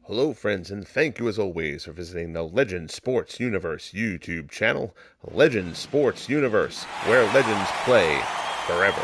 Hello, friends, and thank you as always for visiting the Legend Sports Universe YouTube channel, Legend Sports Universe, where legends play forever.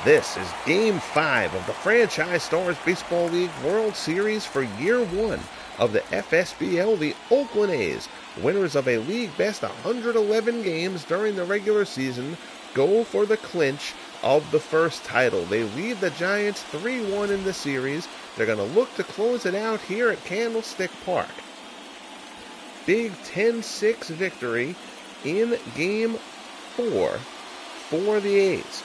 This is Game 5 of the Franchise Stars Baseball League World Series for Year 1 of the FSBL, the Oakland A's, winners of a league best 111 games during the regular season, go for the clinch of the first title. They lead the Giants 3-1 in the series. They're going to look to close it out here at Candlestick Park. Big 10-6 victory in Game 4 for the A's.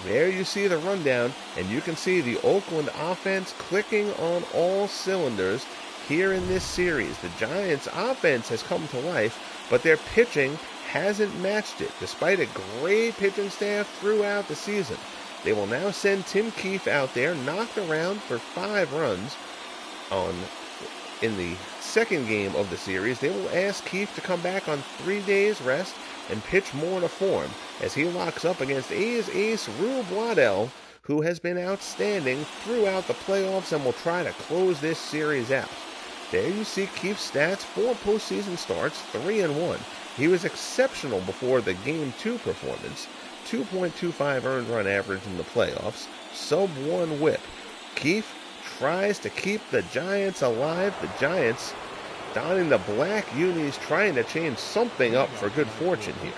There you see the rundown, and you can see the Oakland offense clicking on all cylinders here in this series. The Giants' offense has come to life, but their pitching hasn't matched it, despite a great pitching staff throughout the season. They will now send Tim Keefe out there, knocked around for 5 runs in the second game of the series. They will ask Keefe to come back on 3 days rest and pitch more to form as he locks up against A's ace Waddell, who has been outstanding throughout the playoffs and will try to close this series out. There you see Keefe's stats, 4 postseason starts, 3-1. He was exceptional before the Game 2 performance. 2.25 earned run average in the playoffs, sub-1 whip. Keefe tries to keep the Giants alive. The Giants donning the black unis, trying to change something up for good fortune here.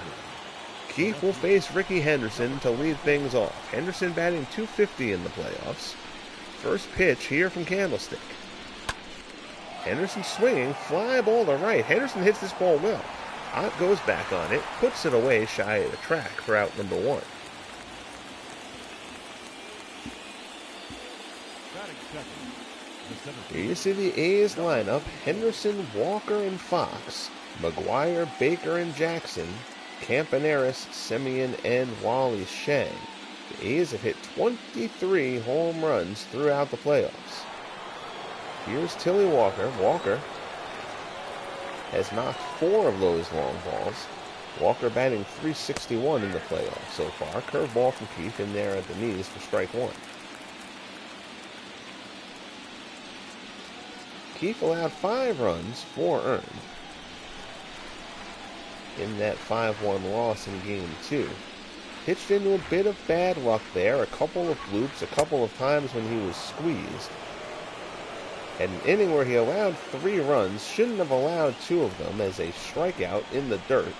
Keefe will face Ricky Henderson to lead things off. Henderson batting .250 in the playoffs. First pitch here from Candlestick. Henderson swinging, fly ball to right. Henderson hits this ball well. Ott goes back on it, puts it away shy of the track for out number 1. Here you see the A's lineup: Henderson, Walker, and Fox, McGuire, Baker, and Jackson, Campaneris, Semien, and Wally Shang. The A's have hit 23 home runs throughout the playoffs. Here's Tilly Walker. Walker has knocked 4 of those long balls. Walker batting .361 in the playoffs so far. Curveball from Keefe in there at the knees for strike 1. Keefe allowed 5 runs, 4 earned in that 5-1 loss in Game 2. Pitched into a bit of bad luck there, a couple of bloops, a couple of times when he was squeezed. Had an inning where he allowed 3 runs, shouldn't have allowed 2 of them, as a strikeout in the dirt.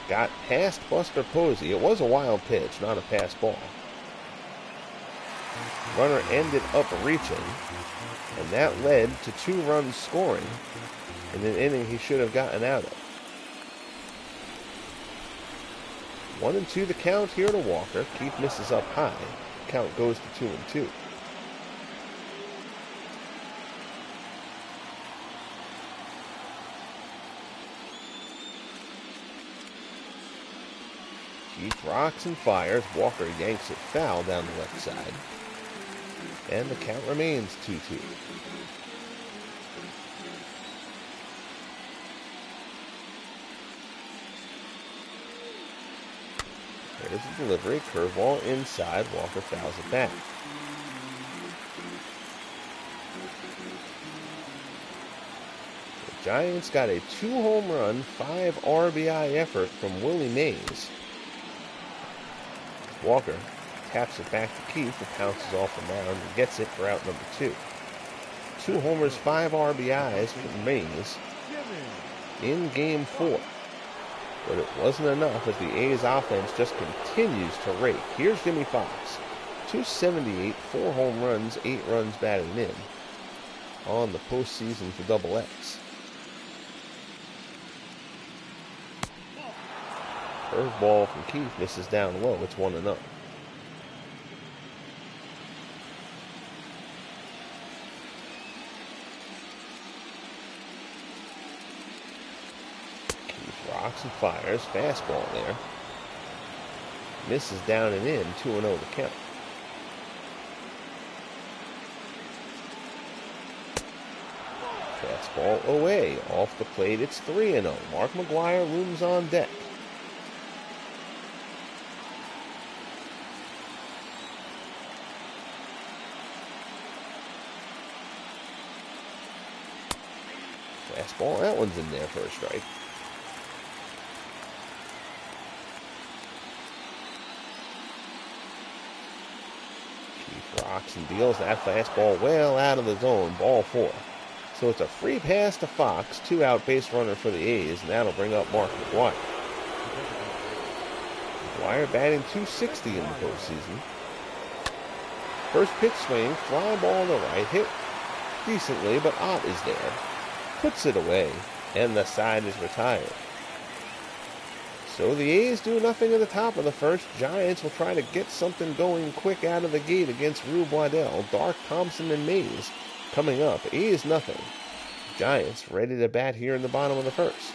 Got past Buster Posey. It was a wild pitch, not a pass ball. Runner ended up reaching, and that led to 2 runs scoring in an inning he should have gotten out of. 1-2 the count here to Walker. Keefe misses up high. Count goes to 2-2. Keefe rocks and fires. Walker yanks it foul down the left side. And the count remains 2-2. There's the delivery. Curveball inside. Walker fouls it back. The Giants got a 2-home run, 5 RBI effort from Willie Mays. Walker taps it back to Keefe, who pounces off the mound and gets it for out number 2. 2 homers, 5 RBIs for Mays in Game 4. But it wasn't enough as the A's offense just continues to rake. Here's Jimmy Fox. .278, 4 home runs, 8 runs batted in on the postseason for Double X. Curveball from Keefe misses down low. It's 1-0. Keefe rocks and fires. Fastball there. Misses down and in. 2-0 the count. Fastball away. Off the plate. It's 3-0. Mark McGuire looms on deck. Fastball, that one's in there for a strike. Keefe rocks and deals that fastball well out of the zone, ball 4. So it's a free pass to Fox, 2-out base runner for the A's, and that'll bring up Mark McGwire. McGwire batting .260 in the postseason. First pitch swing, fly ball to right, hit decently, but Ott is there. Puts it away, and the side is retired. So the A's do nothing at the top of the first. Giants will try to get something going quick out of the gate against Rube Waddell. Dark, Thompson, and Mays coming up. A's nothing. Giants ready to bat here in the bottom of the first.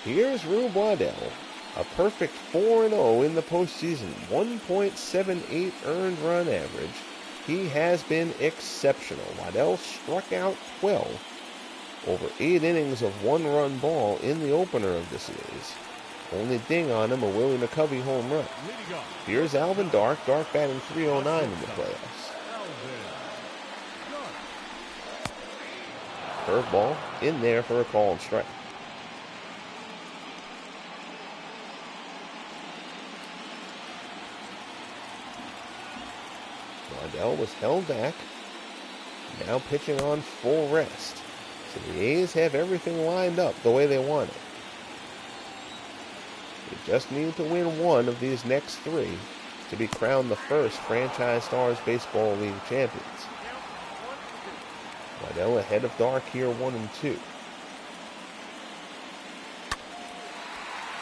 Here's Rube Waddell. A perfect 4-0 in the postseason. 1.78 earned run average. He has been exceptional. Waddell struck out 12 over 8 innings of 1-run ball in the opener of the series. Only ding on him, a Willie McCovey home run. Here's Alvin Dark. Dark batting .309 in the playoffs. Curveball in there for a called strike. Waddell was held back, now pitching on full rest. So the A's have everything lined up the way they want it. They just need to win one of these next 3 to be crowned the first Franchise Stars Baseball League champions. Waddell ahead of Dark here, 1-2.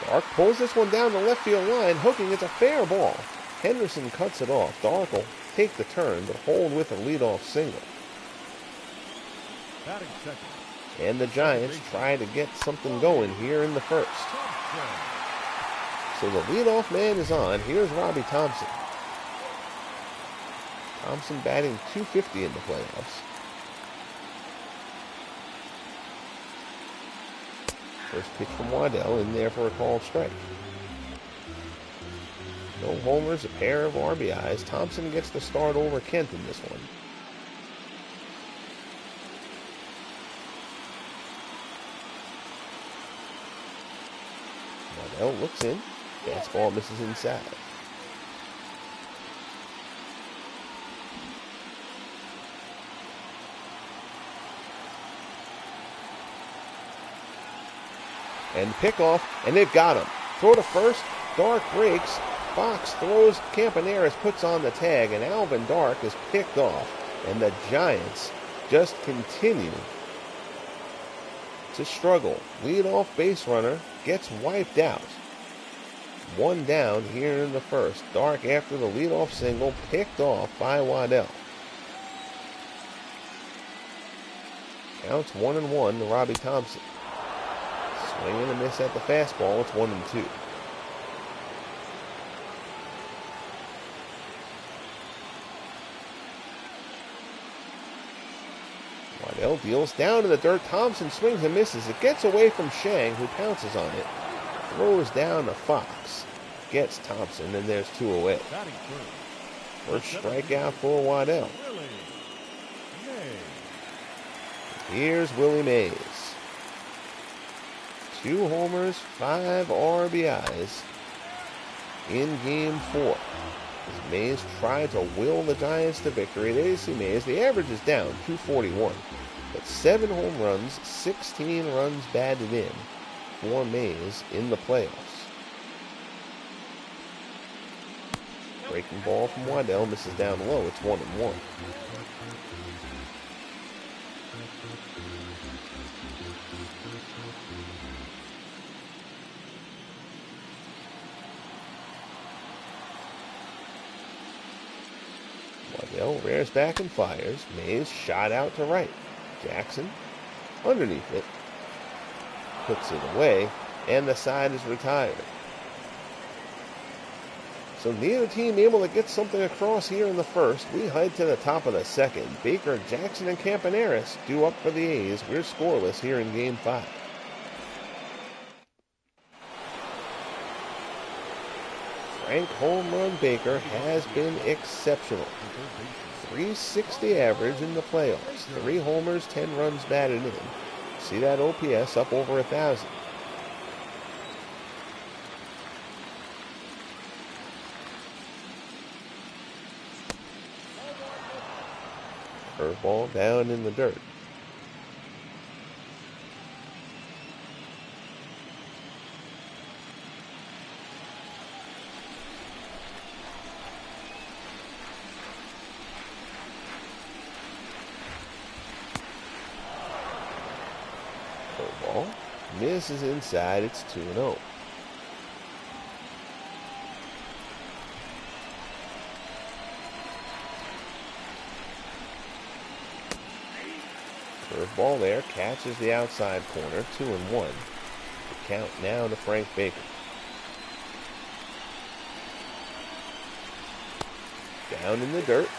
Dark pulls this one down the left field line, hooking. It's a fair ball. Henderson cuts it off. Dark will take the turn, but hold with a leadoff single. And the Giants try to get something going here in the first. So the leadoff man is on. Here's Robbie Thompson. Thompson batting .250 in the playoffs. First pitch from Waddell, in there for a called strike. No homers, a pair of RBIs. Thompson gets the start over Kent in this one. Waddell looks in. Fastball misses inside. And pickoff, and they've got him. Throw to first, Dark breaks. Fox throws, Campaneris puts on the tag, and Alvin Dark is picked off. And the Giants just continue to struggle. Leadoff base runner gets wiped out. 1 down here in the first. Dark after the leadoff single, picked off by Waddell. Counts 1-1 to Robbie Thompson. Swing and a miss at the fastball. It's 1-2. Waddell deals down to the dirt. Thompson swings and misses. It gets away from Shang, who pounces on it. Throws down to Fox. Gets Thompson, and there's 2 away. First strikeout for Waddell. Here's Willie Mays. 2 homers, 5 RBIs in Game 4. As Mays tried to will the Giants to victory. There you see Mays. The average is down, 241. But 7 home runs, 16 runs batted in for Mays in the playoffs. Breaking ball from Waddell, misses down low. It's 1-1. Waddell rears back and fires. Mays shot out to right. Jackson underneath it. Puts it away, and the side is retired. So neither team able to get something across here in the first. We head to the top of the second. Baker, Jackson, and Campaneris due up for the A's. We're scoreless here in Game 5. Frank Home Run Baker has been exceptional. .360 average in the playoffs. 3 homers, 10 runs batted in. See that OPS up over 1,000. Curveball down in the dirt. Curveball misses inside. It's 2-0. Curveball there, catches the outside corner, 2-1. The count now to Frank Baker. Down in the dirt,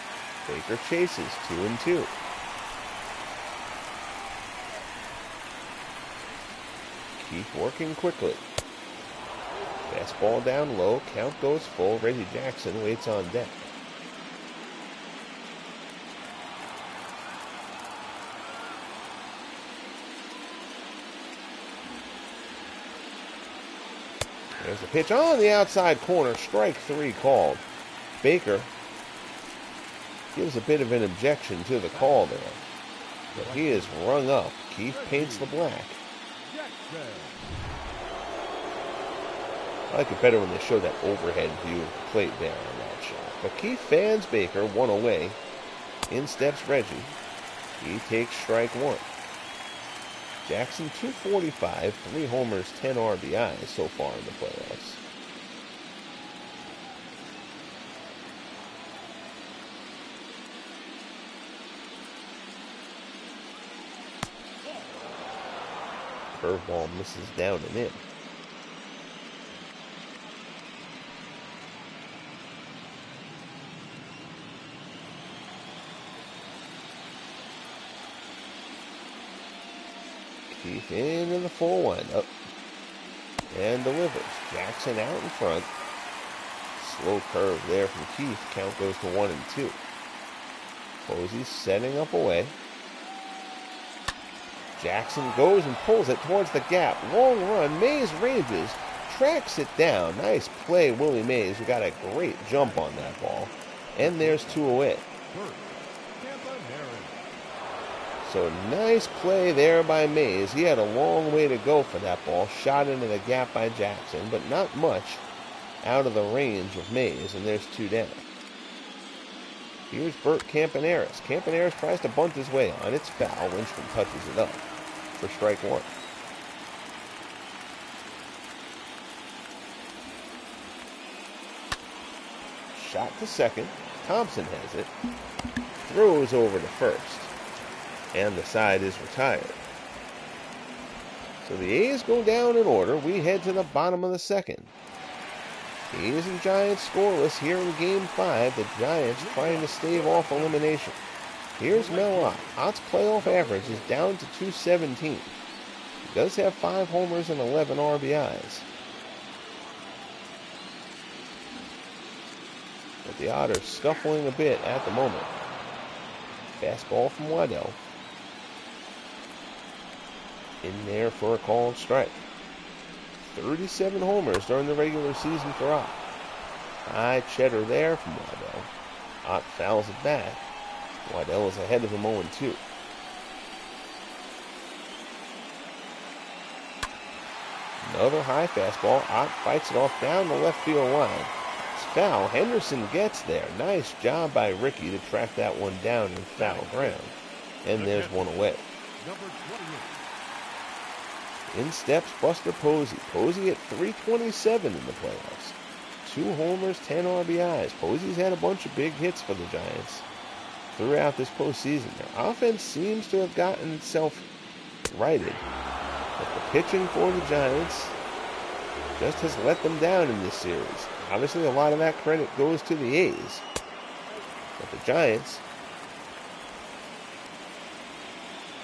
Baker chases, 2-2. Keefe working quickly. Fastball down low, count goes full. Reggie Jackson waits on deck. There's a pitch on the outside corner. Strike 3 called. Baker gives a bit of an objection to the call there. But he is rung up. Keefe paints the black. I like it better when they show that overhead view of the plate there on that shot. But Keefe fans Baker, 1 away. In steps Reggie. He takes strike 1. Jackson 245, 3 homers, 10 RBIs so far in the playoffs. Curveball misses down and in. Keefe into the full windup and delivers. Jackson out in front. Slow curve there from Keefe. Count goes to 1-2. Posey's setting up away. Jackson goes and pulls it towards the gap. Long run. Mays ranges, tracks it down. Nice play, Willie Mays, who got a great jump on that ball. And there's 2 away. So nice play there by Mays. He had a long way to go for that ball. Shot into the gap by Jackson, but not much out of the range of Mays, and there's 2 down. Here's Bert Campaneris. Campaneris tries to bunt his way on. It's foul. Lynchman touches it up for strike 1. Shot to second. Thompson has it. Throws over to first. And the side is retired. So the A's go down in order. We head to the bottom of the second. A's and Giants scoreless here in Game 5. The Giants trying to stave off elimination. Here's Mel Ott. Ott's playoff average is down to 217. He does have 5 homers and 11 RBIs. But the Otters scuffling a bit at the moment. Fastball from Waddell. In there for a called strike. 37 homers during the regular season for Ott. High cheddar there from Waddell. Ott fouls it back. Waddell is ahead of him 0-2. Another high fastball. Ott fights it off down the left field line. It's foul. Henderson gets there. Nice job by Ricky to track that one down in foul ground. And there's 1 away. In steps Buster Posey. Posey at 327 in the playoffs. 2 homers, 10 RBIs. Posey's had a bunch of big hits for the Giants throughout this postseason. Their offense seems to have gotten itself righted. But the pitching for the Giants just has let them down in this series. Obviously, a lot of that credit goes to the A's. But the Giants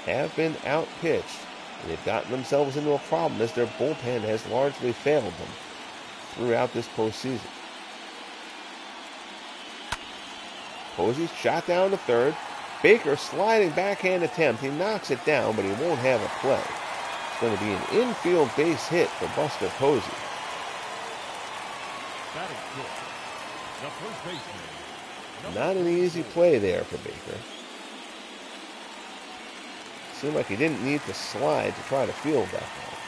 have been outpitched. And they've gotten themselves into a problem as their bullpen has largely failed them throughout this postseason. Posey's shot down to third. Baker sliding backhand attempt. He knocks it down, but he won't have a play. It's going to be an infield base hit for Buster Posey. Not an easy play there for Baker. Seemed like he didn't need to slide to try to field that ball.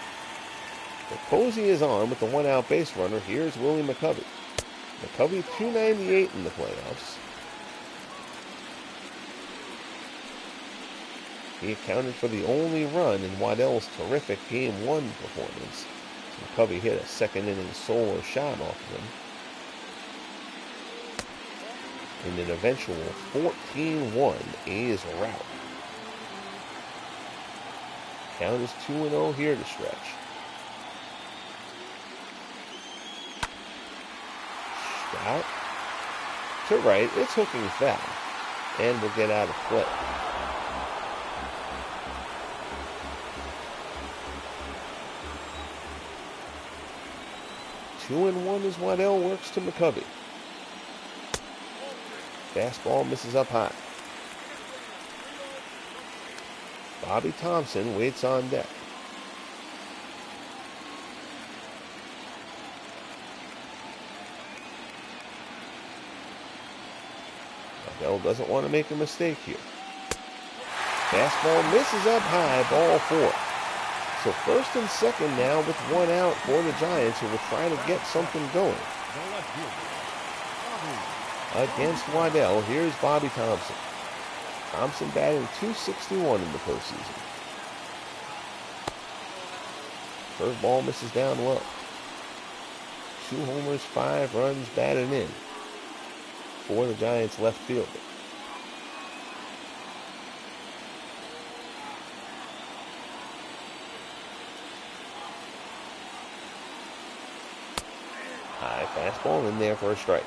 But Posey is on with the one-out base runner. Here's Willie McCovey. McCovey 298 in the playoffs. He accounted for the only run in Waddell's terrific Game 1 performance. McCovey hit a second-inning solo shot off of him in an eventual 14-1 A's rout. Count is 2-0 here to stretch. Out to right. It's hooking foul and will get out of play. Two and one as Waddell works to McCovey. Fastball misses up high. Bobby Thompson waits on deck. Waddell doesn't want to make a mistake here. Fastball misses up high, ball 4. So first and second now with one out for the Giants, who will try to get something going. Against Waddell, here's Bobby Thompson. Thompson batting .261 in the postseason. Curveball misses down low. 2 homers, 5 runs batted in for the Giants left fielder. High fastball in there for a strike.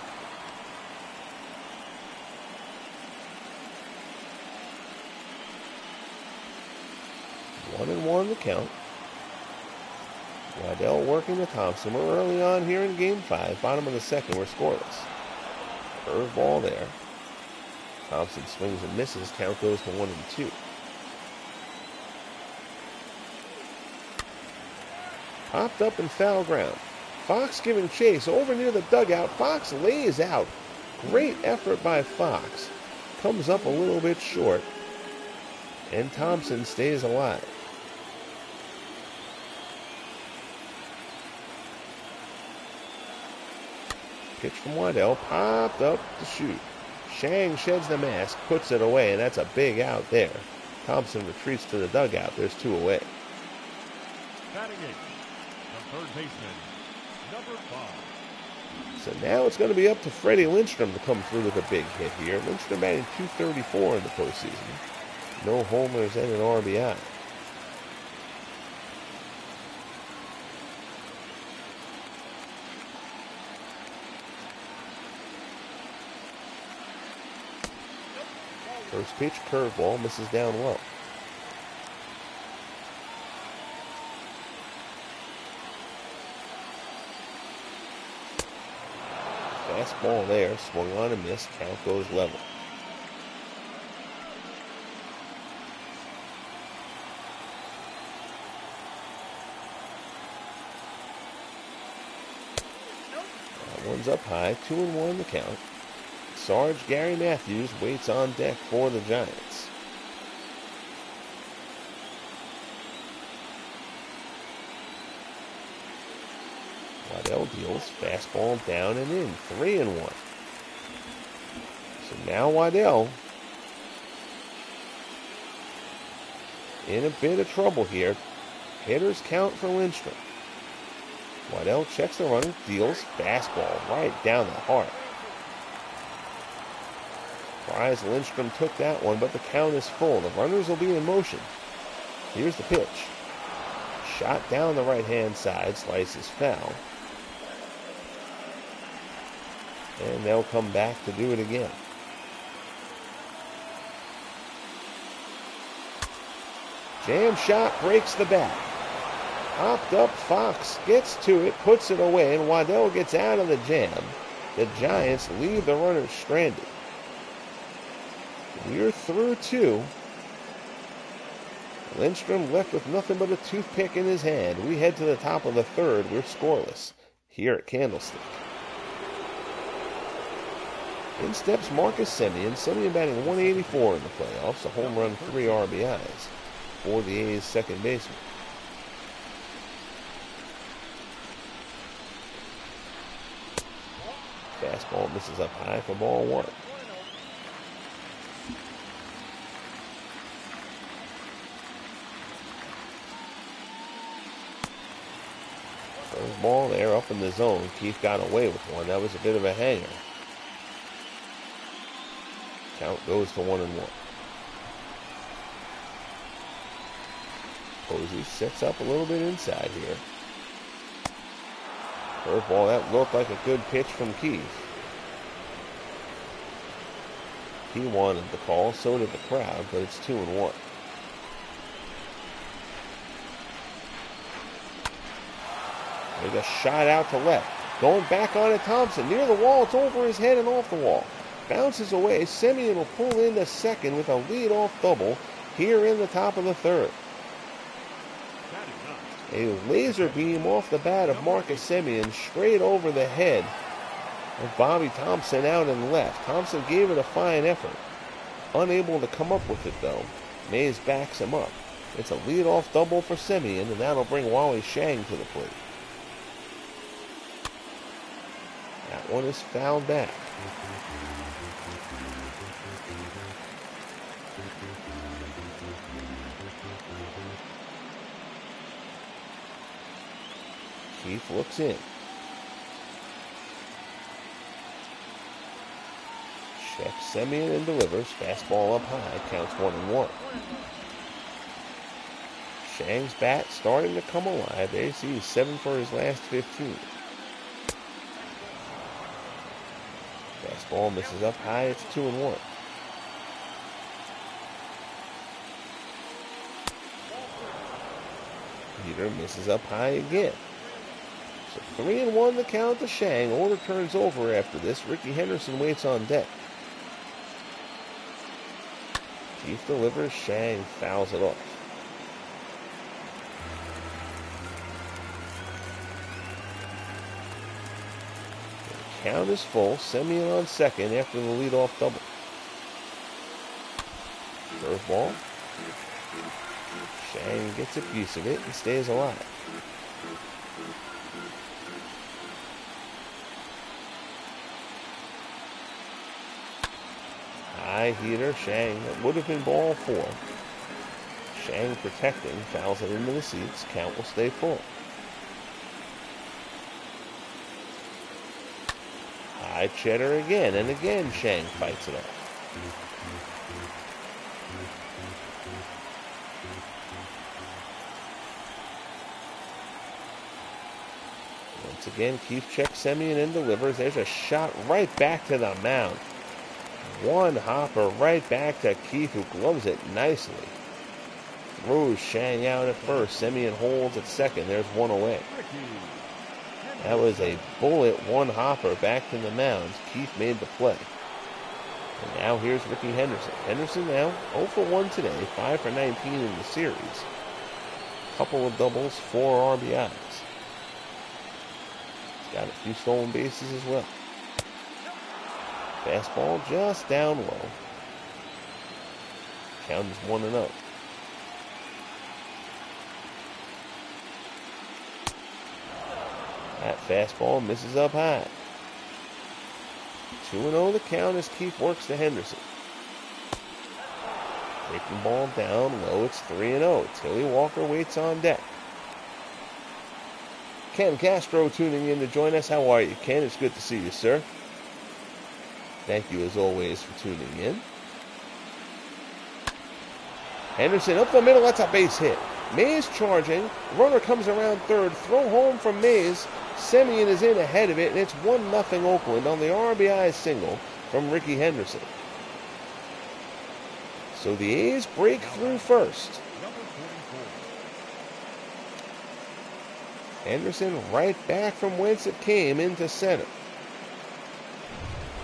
One and one the count. Waddell working to Thompson. We're early on here in Game 5. Bottom of the second, we're scoreless. Curveball there. Thompson swings and misses. Count goes to 1-2. Popped up in foul ground. Fox giving chase over near the dugout. Fox lays out. Great effort by Fox. Comes up a little bit short. And Thompson stays alive. Pitch from Waddell, popped up to shoot. Shang sheds the mask, puts it away, and that's a big out there. Thompson retreats to the dugout. There's 2 away. Batting eight, the third baseman, number 5. So now it's going to be up to Freddie Lindstrom to come through with a big hit here. Lindstrom batting .234 in the postseason. No homers and an RBI. First pitch, curveball, misses down low. Fastball there, swung on and missed. Count goes level. That one's up high, 2-1 the count. Sarge Gary Matthews waits on deck for the Giants. Waddell deals, fastball down and in, 3-1. So now Waddell in a bit of trouble here. Hitters count for Lindstrom. Waddell checks the runner, deals, fastball right down the heart. Prize Lindstrom took that one, but the count is full. The runners will be in motion. Here's the pitch. Shot down the right-hand side, slices foul. And they'll come back to do it again. Jam shot breaks the bat. Hopped up, Fox gets to it, puts it away, and Waddell gets out of the jam. The Giants leave the runners stranded. We're through 2. Lindstrom left with nothing but a toothpick in his hand. We head to the top of the 3rd. We're scoreless here at Candlestick. In steps Marcus Semien. Semien batting 184 in the playoffs. A home run, 3 RBIs for the A's second baseman. Fastball misses up high for ball 1. First ball there up in the zone. Keefe got away with one. That was a bit of a hanger. Count goes to 1-1. Posey sets up a little bit inside here. Curveball, that looked like a good pitch from Keefe. He wanted the call, so did the crowd, but it's 2-1. There's a shot out to left. Going back on it, Thompson. Near the wall, it's over his head and off the wall. Bounces away. Semien will pull into second with a lead-off double here in the top of the 3rd. A laser beam off the bat of Marcus Semien straight over the head of Bobby Thompson out and left. Thompson gave it a fine effort. Unable to come up with it, though. Mays backs him up. It's a lead-off double for Semien, and that'll bring Wally Shang to the plate. That one is fouled back. Keefe looks in. Checks Semien and delivers. Fastball up high. Counts 1-1. Shang's bat starting to come alive. There you see he's 7 for his last 15. Fastball misses up high. It's 2-1. Peter misses up high again. So 3-1 the count to Shang. Order turns over after this. Ricky Henderson waits on deck. Keefe delivers. Shang fouls it off. The count is full. Semien on second after the leadoff double. Curveball. Shang gets a piece of it and stays alive. High heater, Shang. That would have been ball 4. Shang protecting, fouls it into the seats. Count will stay full. High cheddar again, and again Shang fights it off. Once again, Keefe checks Semien and delivers. There's a shot right back to the mound. One hopper right back to Keefe, who gloves it nicely. Throws Shang out at first. Semien holds at second. There's one away. That was a bullet one hopper back to the mound. Keefe made the play. And now here's Ricky Henderson. Henderson now 0 for 1 today, 5 for 19 in the series. Couple of doubles, 4 RBIs. He's got a few stolen bases as well. Fastball just down low. Count is 1-0. That fastball misses up high. 2-0 the count as Keefe works to Henderson. Breaking ball down low. It's 3-0. Tilly Walker waits on deck. Ken Castro tuning in to join us. How are you, Ken? It's good to see you, sir. Thank you, as always, for tuning in. Henderson up the middle. That's a base hit. Mays charging. Runner comes around third. Throw home from Mays. Semien is in ahead of it, and it's 1-0 Oakland on the RBI single from Ricky Henderson. So the A's break through first. Henderson right back from whence it came into center.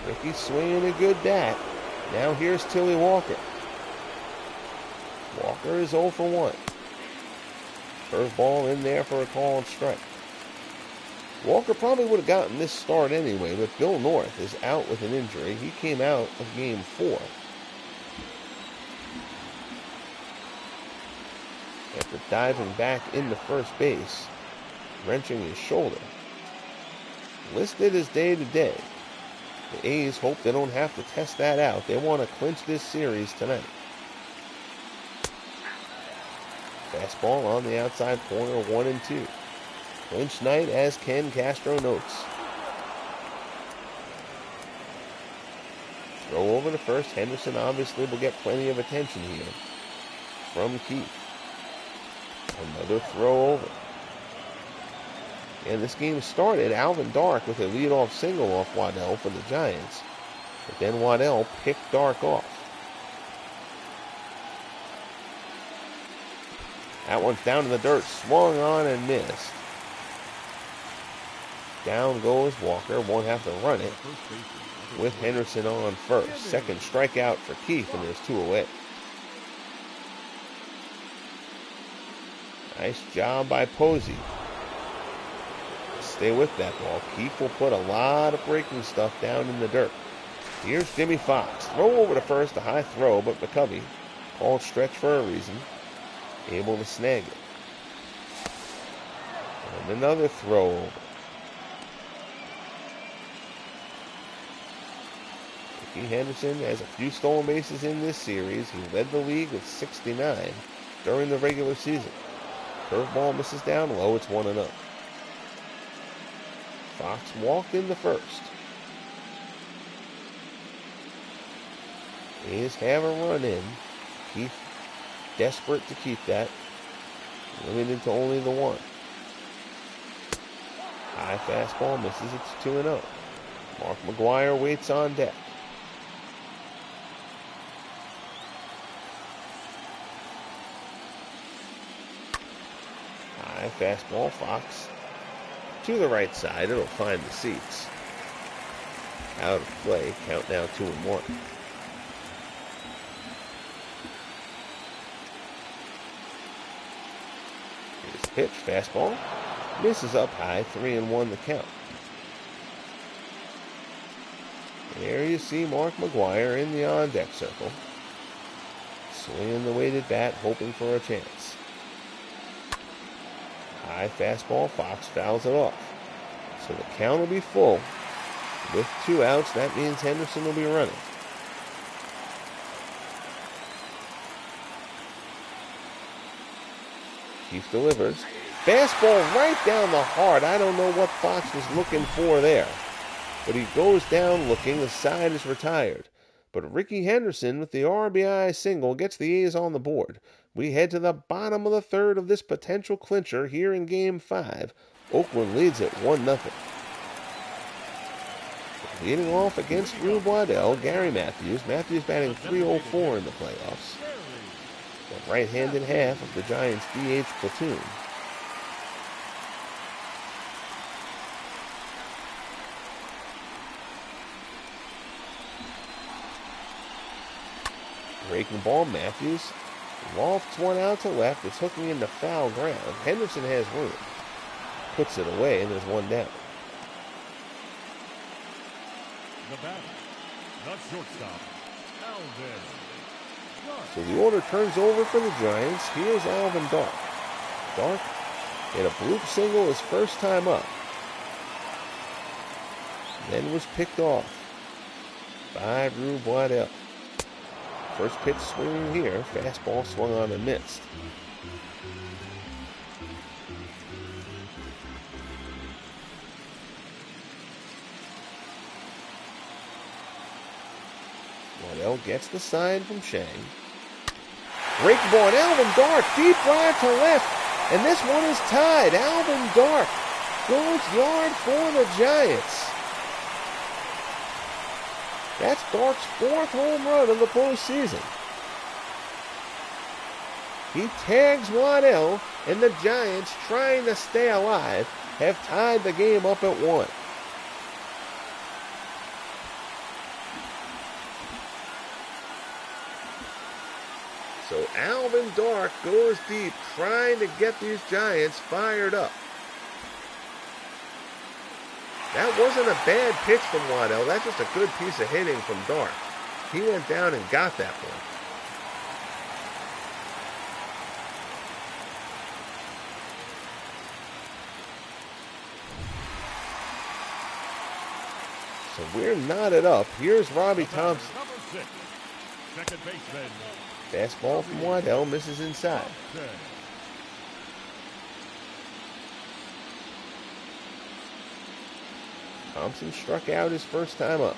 Ricky swinging a good bat. Now here's Tilly Walker. Walker is 0 for 1. Curveball in there for a called strike. Walker probably would have gotten this start anyway, but Bill North is out with an injury. He came out of Game 4 after diving back into first base, wrenching his shoulder. Listed as day-to-day. The A's hope they don't have to test that out. They want to clinch this series tonight. Fastball on the outside corner, 1-2. Clinch night, as Ken Castro notes. Throw over to first. Henderson obviously will get plenty of attention here from Keefe. Another throw over. And this game started Alvin Dark with a leadoff single off Waddell for the Giants. But then Waddell picked Dark off. That one's down in the dirt, swung on and missed. Down goes Walker, won't have to run it with Henderson on first. Second strikeout for Keefe, and there's 2 away. Nice job by Posey. Stay with that ball. Keefe will put a lot of breaking stuff down in the dirt. Here's Jimmy Fox. Throw over to first, a high throw, but McCovey called stretch for a reason. Able to snag it. And another throw over. Ricky Henderson has a few stolen bases in this series. He led the league with 69 during the regular season. Curveball misses down low. It's 1-0. Fox walked in the first. A's have a run in. Keefe desperate to keep that. Limited to only the 1. High fastball misses. It's 2-0. Mark McGwire waits on deck. High fastball. Fox to the right side. It'll find the seats. Out of play. Count now 2-1. Pitch, fastball, misses up high, 3-1 the count. There you see Mark McGwire in the on-deck circle, swinging the weighted bat, hoping for a chance. High fastball, Fox fouls it off. So the count will be full. With 2 outs, that means Henderson will be running. Keefe delivers. Fastball right down the heart. I don't know what Fox was looking for there. But he goes down looking. The side is retired. But Ricky Henderson with the RBI single gets the A's on the board. We head to the bottom of the third of this potential clincher here in Game 5. Oakland leads it 1-0. Leading off against Rube Waddell, Gary Matthews. Matthews batting .304 in the playoffs. The right-handed half of the Giants' DH platoon. Breaking ball, Matthews lofts one out to left. It's hooking into foul ground. Henderson has room. Puts it away, and there's 1 down. The batter, the shortstop, Alvin. So the order turns over for the Giants. Here's Alvin Dark. Dark hit a bloop single his first time up. Then was picked off by Rube Waddell. First pitch swinging here. Fastball swung on and missed. Waddell gets the sign from Shang. Breaking ball, and Alvin Dark, deep right to left. And this one is tied. Alvin Dark goes yard for the Giants. That's Dark's 4th home run of the postseason. He tags Waddell, and the Giants, trying to stay alive, have tied the game up at 1. Alvin Dark goes deep, trying to get these Giants fired up. That wasn't a bad pitch from Waddell. That's just a good piece of hitting from Dark. He went down and got that one. So we're knotted up. Here's Robbie Thompson. Number 6, second baseman. Fastball from Waddell misses inside. Thompson struck out his first time up.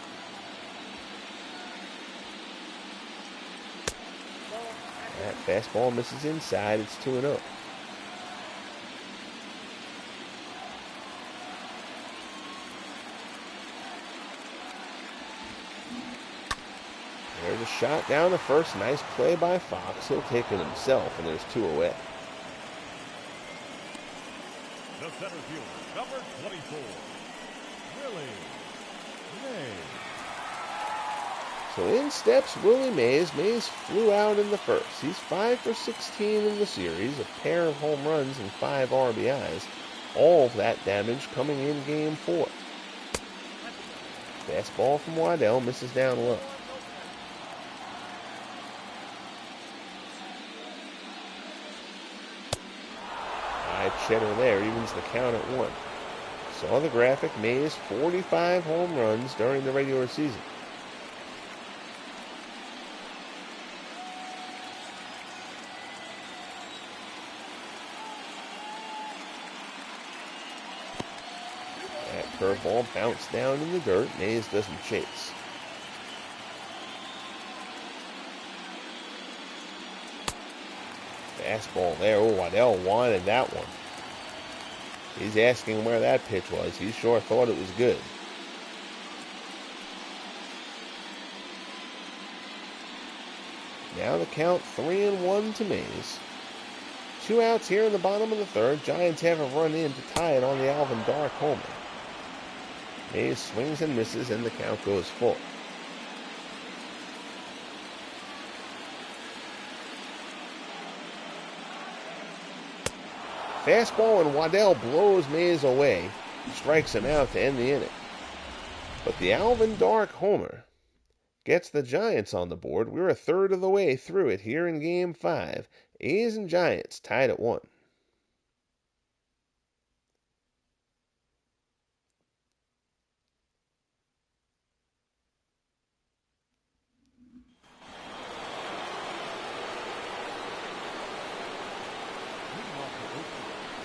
That fastball misses inside. It's 2-0. There's a shot down to first. Nice play by Fox. He'll take it himself, and there's 2 away. The center fielder, number 24, Willie Mays. So in steps Willie Mays. Mays flew out in the first. He's 5 for 16 in the series, a pair of home runs and 5 RBIs. All of that damage coming in Game 4. Fastball from Waddell misses down low. Cheddar there evens the count at 1. Saw the graphic. Mays 45 home runs during the regular season. That curveball bounced down in the dirt. Mays doesn't chase. Fastball there. Oh, Waddell wanted that one. He's asking where that pitch was. He sure thought it was good. Now the count 3-1 to Mays. 2 outs here in the bottom of the third. Giants have a run in to tie it on the Alvin Dark homer. Mays swings and misses, and the count goes full. Fastball, and Waddell blows Mays away, strikes him out to end the inning. But the Alvin Dark homer gets the Giants on the board. We're a third of the way through it here in Game 5. A's and Giants tied at 1.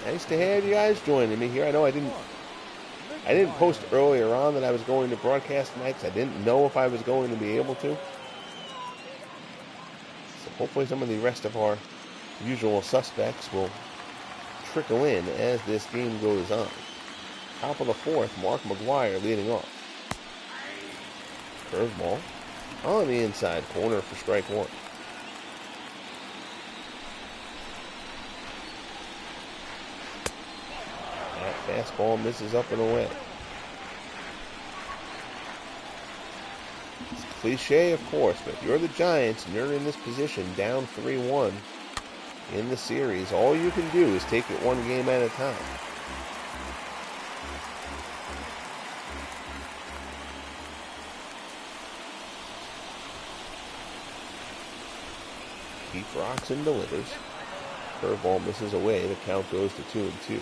Nice to have you guys joining me here. I know I didn't post earlier on that I was going to broadcast tonight because I didn't know if I was going to be able to. So hopefully some of the rest of our usual suspects will trickle in as this game goes on. Top of the 4th, Mark McGuire leading off. Curveball on the inside corner for strike 1. That fastball misses up and away. It's cliche, of course, but if you're the Giants and you're in this position down 3-1 in the series, all you can do is take it one game at a time. Keefe rocks and delivers. Curveball misses away. The count goes to 2-2.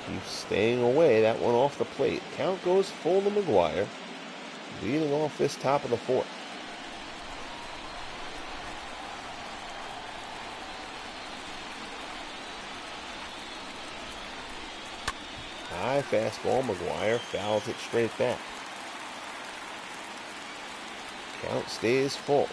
Keefe staying away. That one off the plate. Count goes full to McGuire, leading off this top of the 4th. High fastball. McGuire fouls it straight back. Count stays full.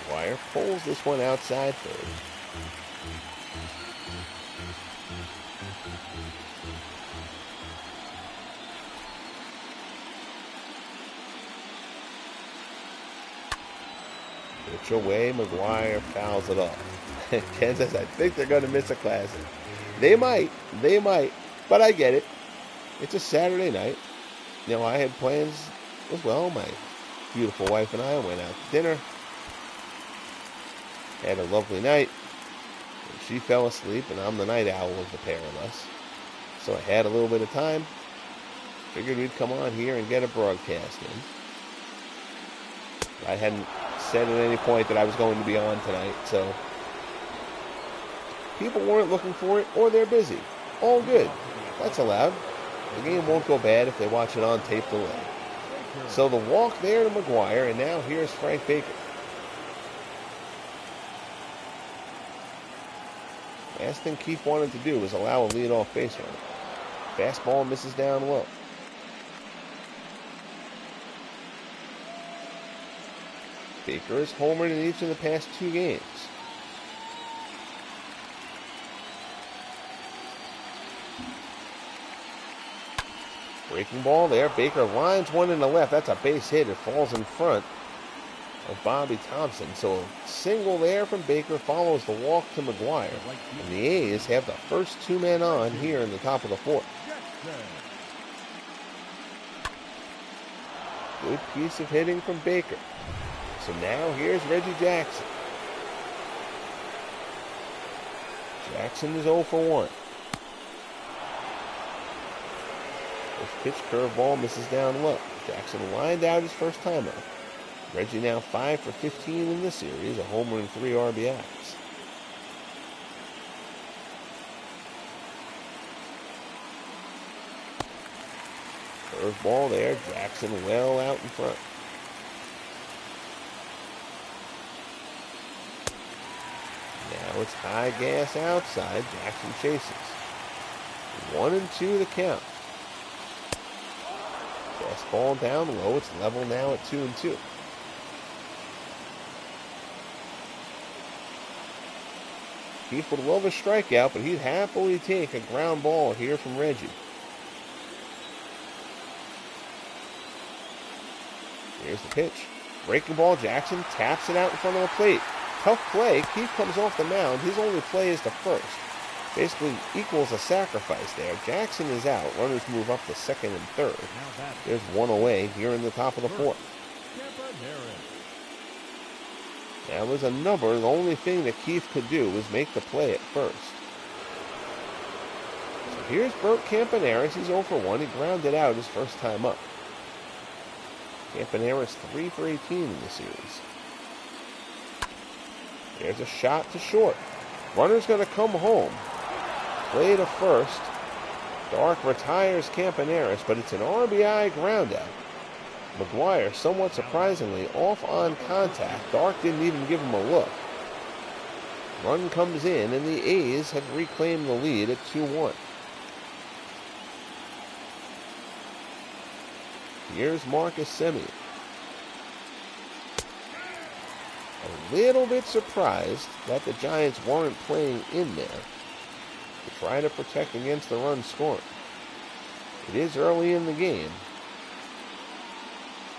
McGuire pulls this one outside third. Pitch away, McGuire fouls it off. Ken says, I think they're going to miss a classic. They might, but I get it. It's a Saturday night. You know, I had plans as well. My beautiful wife and I went out to dinner. Had a lovely night. And she fell asleep, and I'm the night owl of the pair of us. So I had a little bit of time. Figured we'd come on here and get a broadcast in. I hadn't said at any point that I was going to be on tonight, so people weren't looking for it, or they're busy. All good. That's allowed. The game won't go bad if they watch it on tape delay. So the walk there to McGuire, and now here's Frank Baker. Last thing Keefe wanted to do was allow a leadoff base runner. Fastball misses down low. Baker has homered in each of the past 2 games. Breaking ball there. Baker lines one in the left. That's a base hit. It falls in front of Bobby Thompson. So a single there from Baker follows the walk to McGuire. And the A's have the first 2 men on here in the top of the 4th. Good piece of hitting from Baker. So now here's Reggie Jackson. Jackson is 0 for 1. First pitch curveball misses down low. Jackson lined out his first time up. Reggie now 5 for 15 in the series, a homer and 3 RBIs. Curveball there, Jackson well out in front. Now it's high gas outside. Jackson chases. 1-2 the count. Fastball down low. It's level now at 2-2. Keefe would love a strikeout, but he'd happily take a ground ball here from Reggie. Here's the pitch. Breaking ball. Jackson taps it out in front of the plate. Tough play. Keefe comes off the mound. His only play is to first. Basically equals a sacrifice there. Jackson is out. Runners move up to second and third. There's one away here in the top of the 4th. That was a number. The only thing that Keefe could do was make the play at first. So here's Bert Campaneris. He's 0 for 1. He grounded out his first time up. Campaneris 3 for 18 in the series. There's a shot to short. Runner's going to come home. Play to first. Dark retires Campaneris, but it's an RBI groundout. McGuire, somewhat surprisingly, off on contact. Dark didn't even give him a look. Run comes in, and the A's have reclaimed the lead at 2-1. Here's Marcus Semien. A little bit surprised that the Giants weren't playing in there to try to protect against the run scoring. It is early in the game.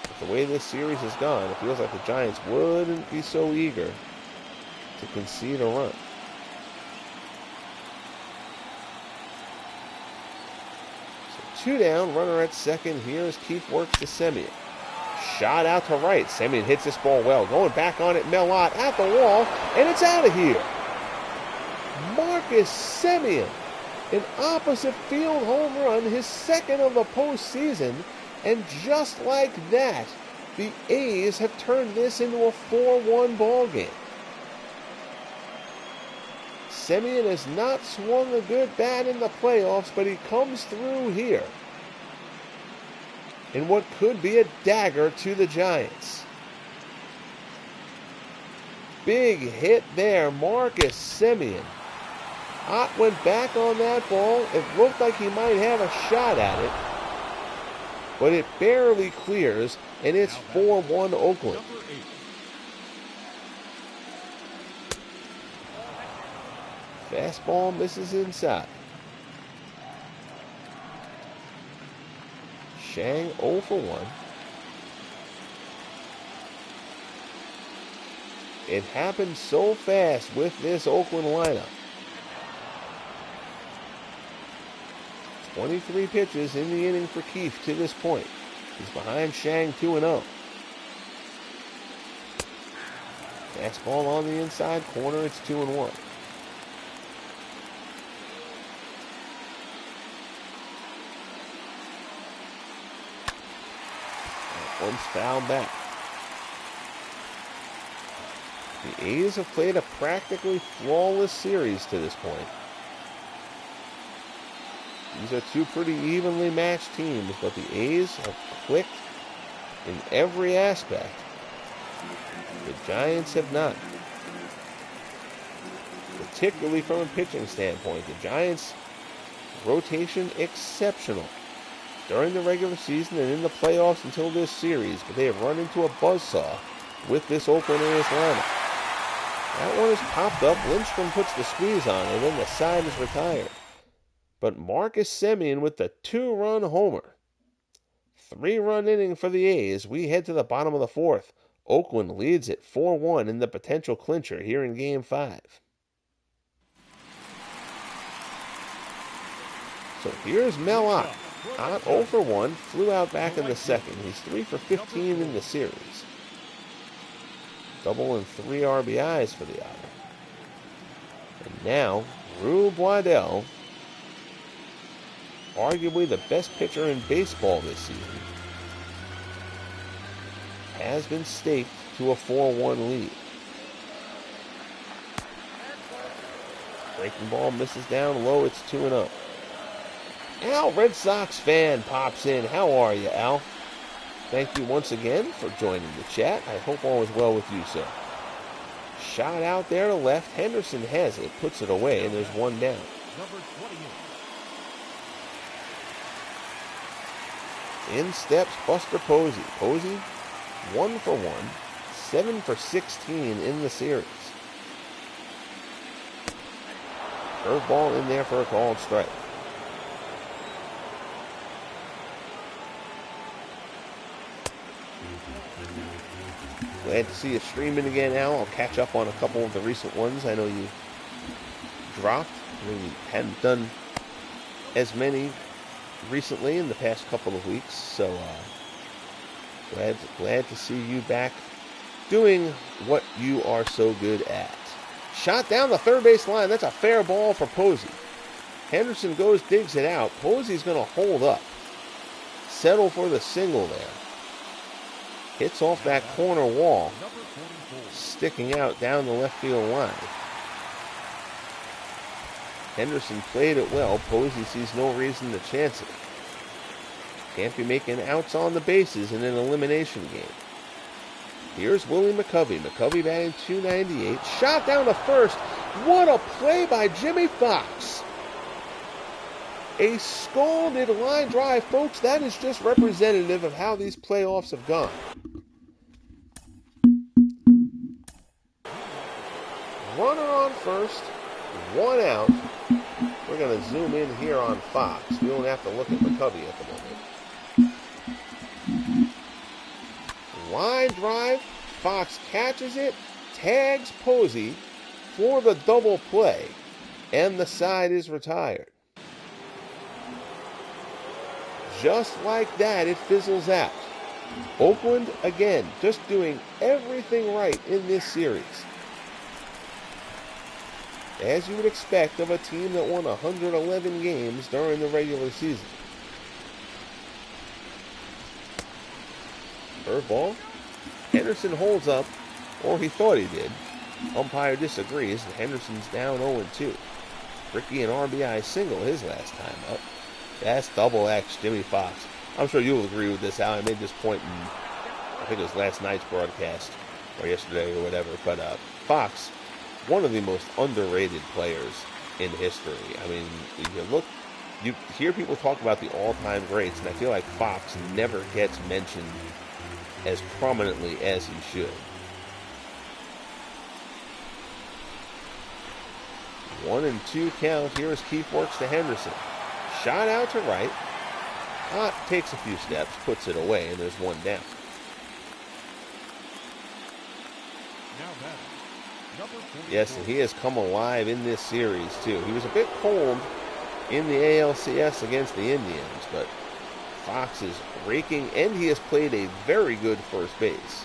But the way this series has gone, it feels like the Giants wouldn't be so eager to concede a run. So 2 down, runner at second. Here as Keefe works to Semien. Shot out to right. Semien hits this ball well. Going back on it, Melott at the wall, and it's out of here. Marcus Semien, an opposite field home run, his second of the postseason, and just like that, the A's have turned this into a 4-1 ball game. Semien has not swung a good bat in the playoffs, but he comes through here in what could be a dagger to the Giants. Big hit there, Marcus Semien. Ott went back on that ball. It looked like he might have a shot at it, but it barely clears, and it's 4-1 Oakland. Fastball misses inside. Shang 0 for 1. it happened so fast with this Oakland lineup. 23 pitches in the inning for Keefe to this point. He's behind Shang 2-0. Fastball on the inside corner, it's 2-1. That one's fouled back. The A's have played a practically flawless series to this point. These are two pretty evenly matched teams, but the A's have clicked in every aspect. The Giants have not. Particularly from a pitching standpoint, the Giants' rotation exceptional during the regular season and in the playoffs until this series, but they have run into a buzzsaw with this Oakland A's lineup. That one is popped up, Lindstrom puts the squeeze on, and then the side is retired. But Marcus Semien with the 2-run homer. 3-run inning for the A's. We head to the bottom of the fourth. Oakland leads at 4-1 in the potential clincher here in Game 5. So here's Mel Ott. Ott 0 for 1, flew out back in the second. He's 3 for 15 in the series. Double and 3 RBIs for the Otter. And now, Rube Waddell, arguably the best pitcher in baseball this season, has been staked to a 4-1 lead. Breaking ball misses down low, it's 2-0. Al, Red Sox fan, pops in. How are you, Al? Thank you once again for joining the chat. I hope all is well with you, sir. Shot out there to left. Henderson has it, puts it away, and there's one down. Number 28. In steps Buster Posey. Posey, 1 for 1, 7 for 16 in the series. Curveball in there for a called strike. Glad to see you streaming again, Al. I'll catch up on a couple of the recent ones. I know you dropped. I mean, you hadn't done as many recently in the past couple of weeks, so glad to see you back doing what you are so good at. Shot down the third base line. That's a fair ball for Posey. Henderson goes, digs it out. Posey's going to hold up. Settle for the single there. Hits off that corner wall, sticking out down the left field line. Henderson played it well. Posey sees no reason to chance it. Can't be making outs on the bases in an elimination game. Here's Willie McCovey. McCovey batting .298. Shot down to first. What a play by Jimmy Fox. A scalded line drive, folks. That is just representative of how these playoffs have gone. Runner on first, 1 out. We're going to zoom in here on Fox. We don't have to look at McCovey at the moment. Line drive. Fox catches it, tags Posey for the double play, and the side is retired. Just like that, it fizzles out. Oakland, again, just doing everything right in this series. As you would expect of a team that won 111 games during the regular season. Curveball. Henderson holds up, or he thought he did. Umpire disagrees, and Henderson's down 0-2. Ricky an RBI single his last time up. That's double X Jimmy Fox. I'm sure you'll agree with this, Al. I made this point in, I think it was last night's broadcast, or yesterday or whatever. But Fox, one of the most underrated players in history. I mean, you hear people talk about the all-time greats, and I feel like Fox never gets mentioned as prominently as he should. 1-2 count. Here as Keefe works to Henderson. Shot out to right. Ott takes a few steps, puts it away, and there's one down. Now batting, number 44. Yes, and he has come alive in this series, too. He was a bit cold in the ALCS against the Indians, but Fox is raking, and he has played a very good first base,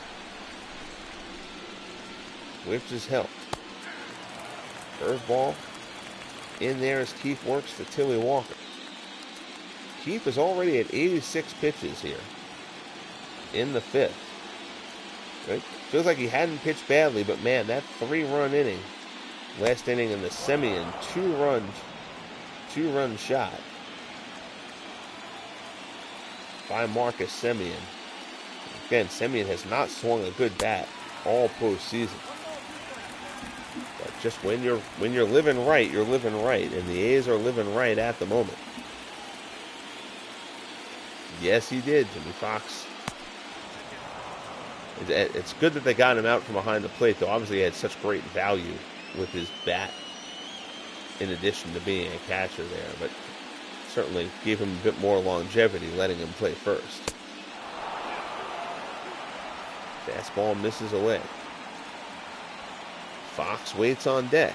which has helped. Curveball in there as Keefe works to Tilly Walker. Keefe is already at 86 pitches here in the fifth. Right? Feels like he hadn't pitched badly, but man, that 3-run inning, last inning in the Semien, two-run shot by Marcus Semien. Again, Semien has not swung a good bat all postseason. But just when you're living right, you're living right, and the A's are living right at the moment. Yes, he did, Jimmy Fox. It's good that they got him out from behind the plate, though. Obviously, he had such great value with his bat, in addition to being a catcher there. But certainly gave him a bit more longevity, letting him play first. Fastball misses away. Fox waits on deck.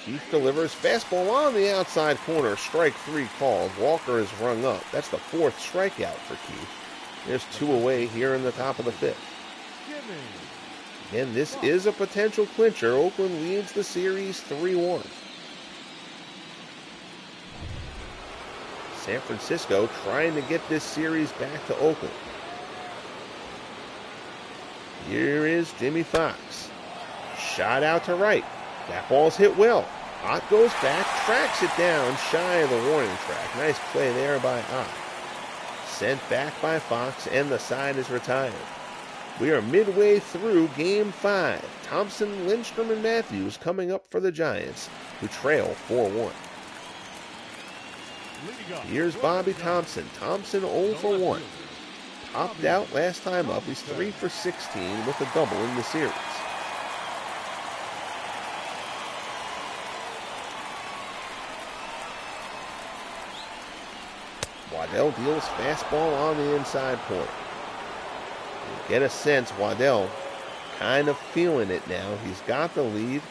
Keefe delivers. Fastball on the outside corner. Strike 3 called. Walker is rung up. That's the 4th strikeout for Keefe. There's 2 away here in the top of the 5th. And this is a potential clincher. Oakland leads the series 3-1. San Francisco trying to get this series back to Oakland. Here is Jimmy Fox. Shot out to right. That ball's hit well. Ott goes back, tracks it down, shy of the warning track. Nice play there by Ott. Sent back by Fox, and the side is retired. We are midway through Game 5. Thompson, Lindstrom, and Matthews coming up for the Giants, who trail 4-1. Here's Bobby Thompson. Thompson 0 for 1. Popped out last time up. He's 3 for 16 with a double in the series. Waddell deals fastball on the inside corner. You get a sense Waddell kind of feeling it now. He's got the lead.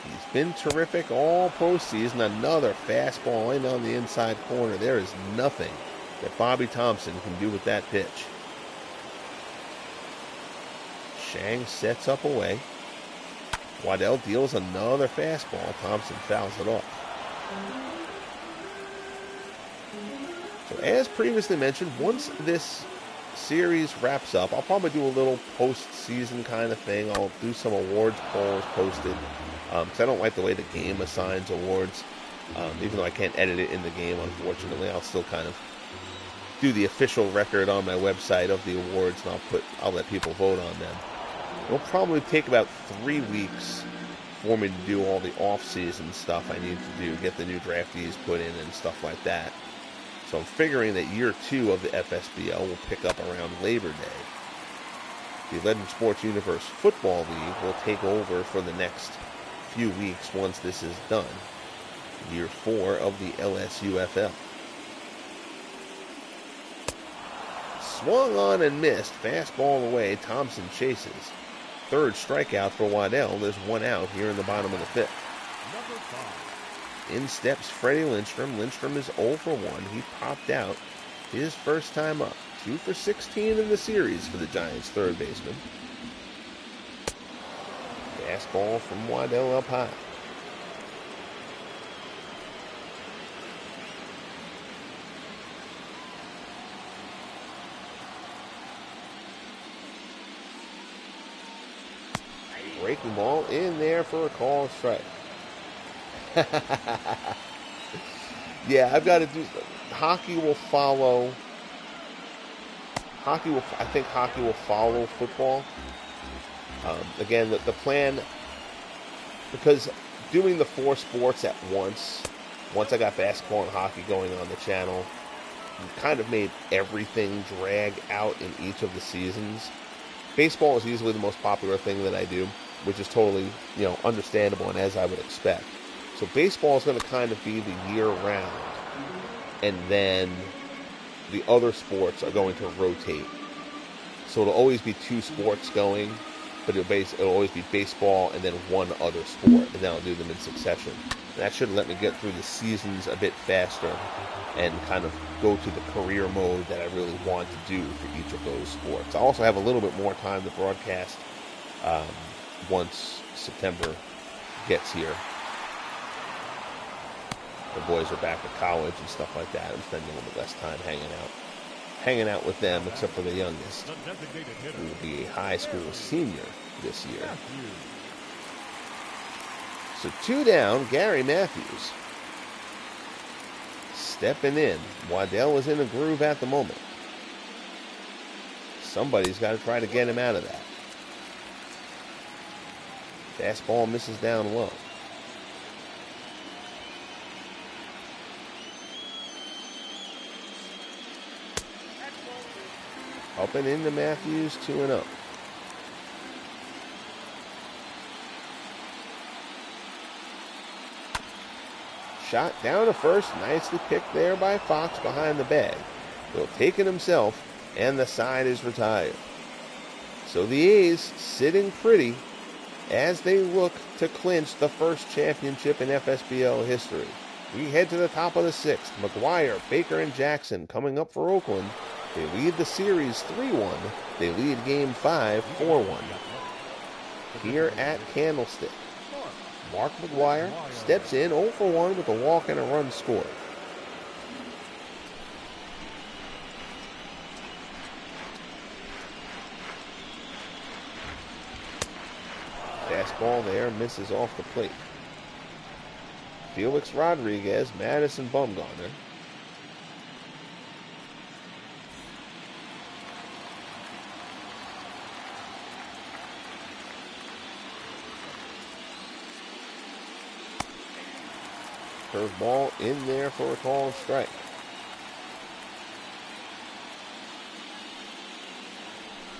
He's been terrific all postseason. Another fastball in on the inside corner. There is nothing that Bobby Thompson can do with that pitch. Shang sets up away. Waddell deals another fastball. Thompson fouls it off. So as previously mentioned, once this series wraps up, I'll probably do a little postseason kind of thing. I'll do some awards polls posted. Because I don't like the way the game assigns awards. Even though I can't edit it in the game, unfortunately, I'll still kind of do the official record on my website of the awards, and I'll let people vote on them. It'll probably take about 3 weeks for me to do all the off-season stuff I need to do, get the new draftees put in and stuff like that. So I'm figuring that year 2 of the FSBL will pick up around Labor Day. The Legend Sports Universe Football League will take over for the next few weeks once this is done. Year 4 of the LSUFL. Swung on and missed. Fastball away. Thompson chases. 3rd strikeout for Waddell. There's 1 out here in the bottom of the 5th. Number 5. In steps Freddie Lindstrom. Lindstrom is 0 for 1. He popped out his first time up. 2 for 16 in the series for the Giants' 3rd baseman. Fastball from Waddell up high. Breaking ball in there for a call strike. Yeah, I've got to do. Hockey will follow. I think hockey will follow football. Again, the plan, because doing the 4 sports at once I got basketball and hockey going on the channel, kind of made everything drag out in each of the seasons. Baseball is easily the most popular thing that I do, which is totally, understandable and as I would expect. So baseball is going to kind of be the year round. And then the other sports are going to rotate. So it'll always be 2 sports going, but it'll always be baseball and then one other sport, and then I'll do them in succession. And that should let me get through the seasons a bit faster and kind of go to the career mode that I really want to do for each of those sports. I also have a little bit more time to broadcast once September gets here. The boys are back at college and stuff like that. I'm spending a little bit less time hanging out with them, except for the youngest, who will be a high school senior this year. So 2 down, Gary Matthews stepping in. Waddell is in a groove at the moment. Somebody's got to try to get him out of that. Fastball misses down low. Up and into Matthews, 2-0. Shot down to first, nicely picked there by Fox behind the bag. He'll take it himself, and the side is retired. So the A's sitting pretty as they look to clinch the first championship in FSBL history. We head to the top of the 6th. McGuire, Baker, and Jackson coming up for Oakland. They lead the series 3-1. They lead Game 5 4-1. Here at Candlestick, Mark McGuire steps in 0-for-1 with a walk and a run scored. Fastball there, misses off the plate. Felix Rodriguez, Madison Bumgarner. Curveball in there for a call strike.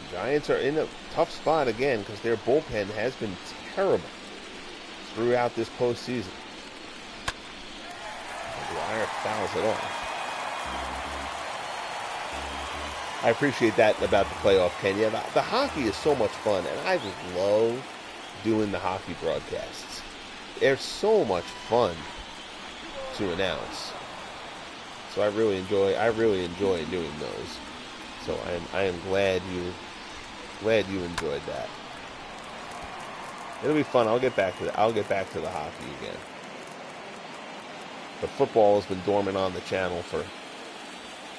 The Giants are in a tough spot again because their bullpen has been terrible throughout this postseason. McGuire fouls it off. I appreciate that about the playoff, Ken. Yeah, the hockey is so much fun, and I just love doing the hockey broadcasts. They're so much fun to announce. So I really enjoy doing those. So I am glad you enjoyed that. It'll be fun. I'll get back to the hockey again. But football has been dormant on the channel for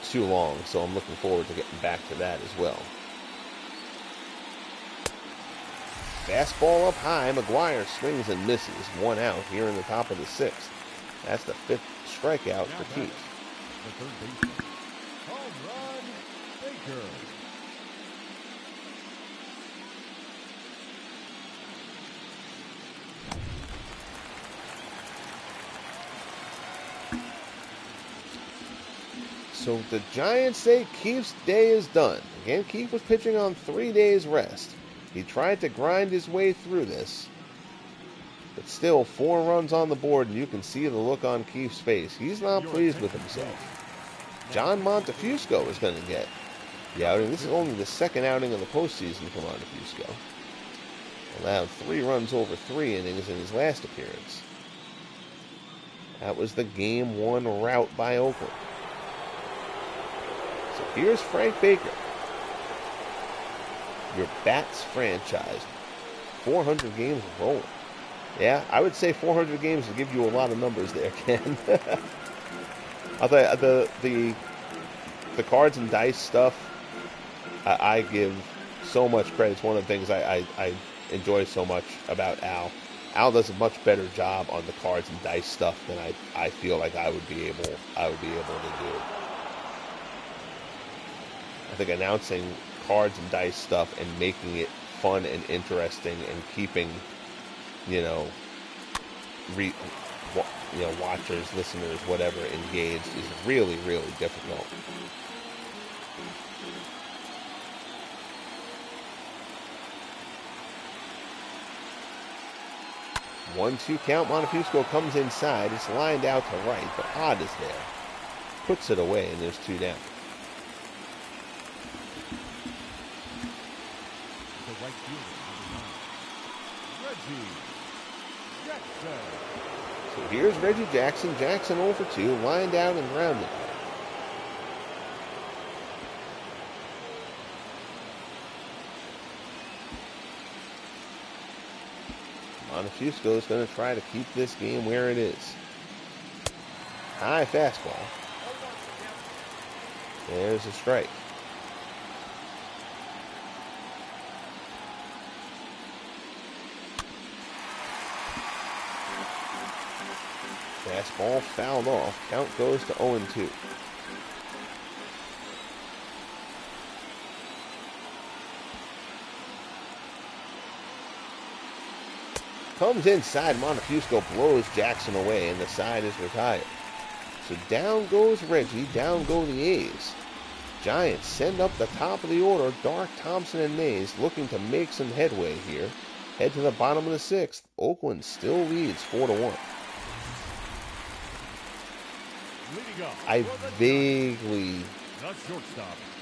too long, so I'm looking forward to getting back to that as well. Fastball up high. McGuire swings and misses. 1 out here in the top of the 6th. That's the 5th strikeout for Keefe. The third baseman, home run, Baker. So the Giants say Keefe's day is done. Again, Keefe was pitching on 3 days rest. He tried to grind his way through this. But still, 4 runs on the board, and you can see the look on Keefe's face. He's not pleased with himself. John Montefusco is going to get the outing. This is only the 2nd outing of the postseason for Montefusco. Allowed 3 runs over 3 innings in his last appearance. That was the Game 1 rout by Oakland. So here's Frank Baker. Your Bats franchise. 400 games rolling. Yeah, I would say 400 games will give you a lot of numbers there, Ken. I'll tell you, the cards and dice stuff, I give so much credit. It's one of the things I enjoy so much about Al. Al does a much better job on the cards and dice stuff than I feel like I would be able to do. I think announcing cards and dice stuff and making it fun and interesting and keeping watchers, listeners, whatever, engaged is really, really difficult. One-two count. Montefusco comes inside. It's lined out to right, but Odd is there. Puts it away, and there's 2 down. right fielder, Reggie Jackson. So here's Reggie Jackson. Jackson 0 for 2, lined out and grounded. Montefusco is going to try to keep this game where it is. High fastball. There's a strike. Fastball fouled off. Count goes to 0-2. Comes inside. Montefusco blows Jackson away, and the side is retired. So down goes Reggie. Down go the A's. Giants send up the top of the order. Dark, Thompson, and Mays looking to make some headway here. Head to the bottom of the 6th. Oakland still leads 4-1. I vaguely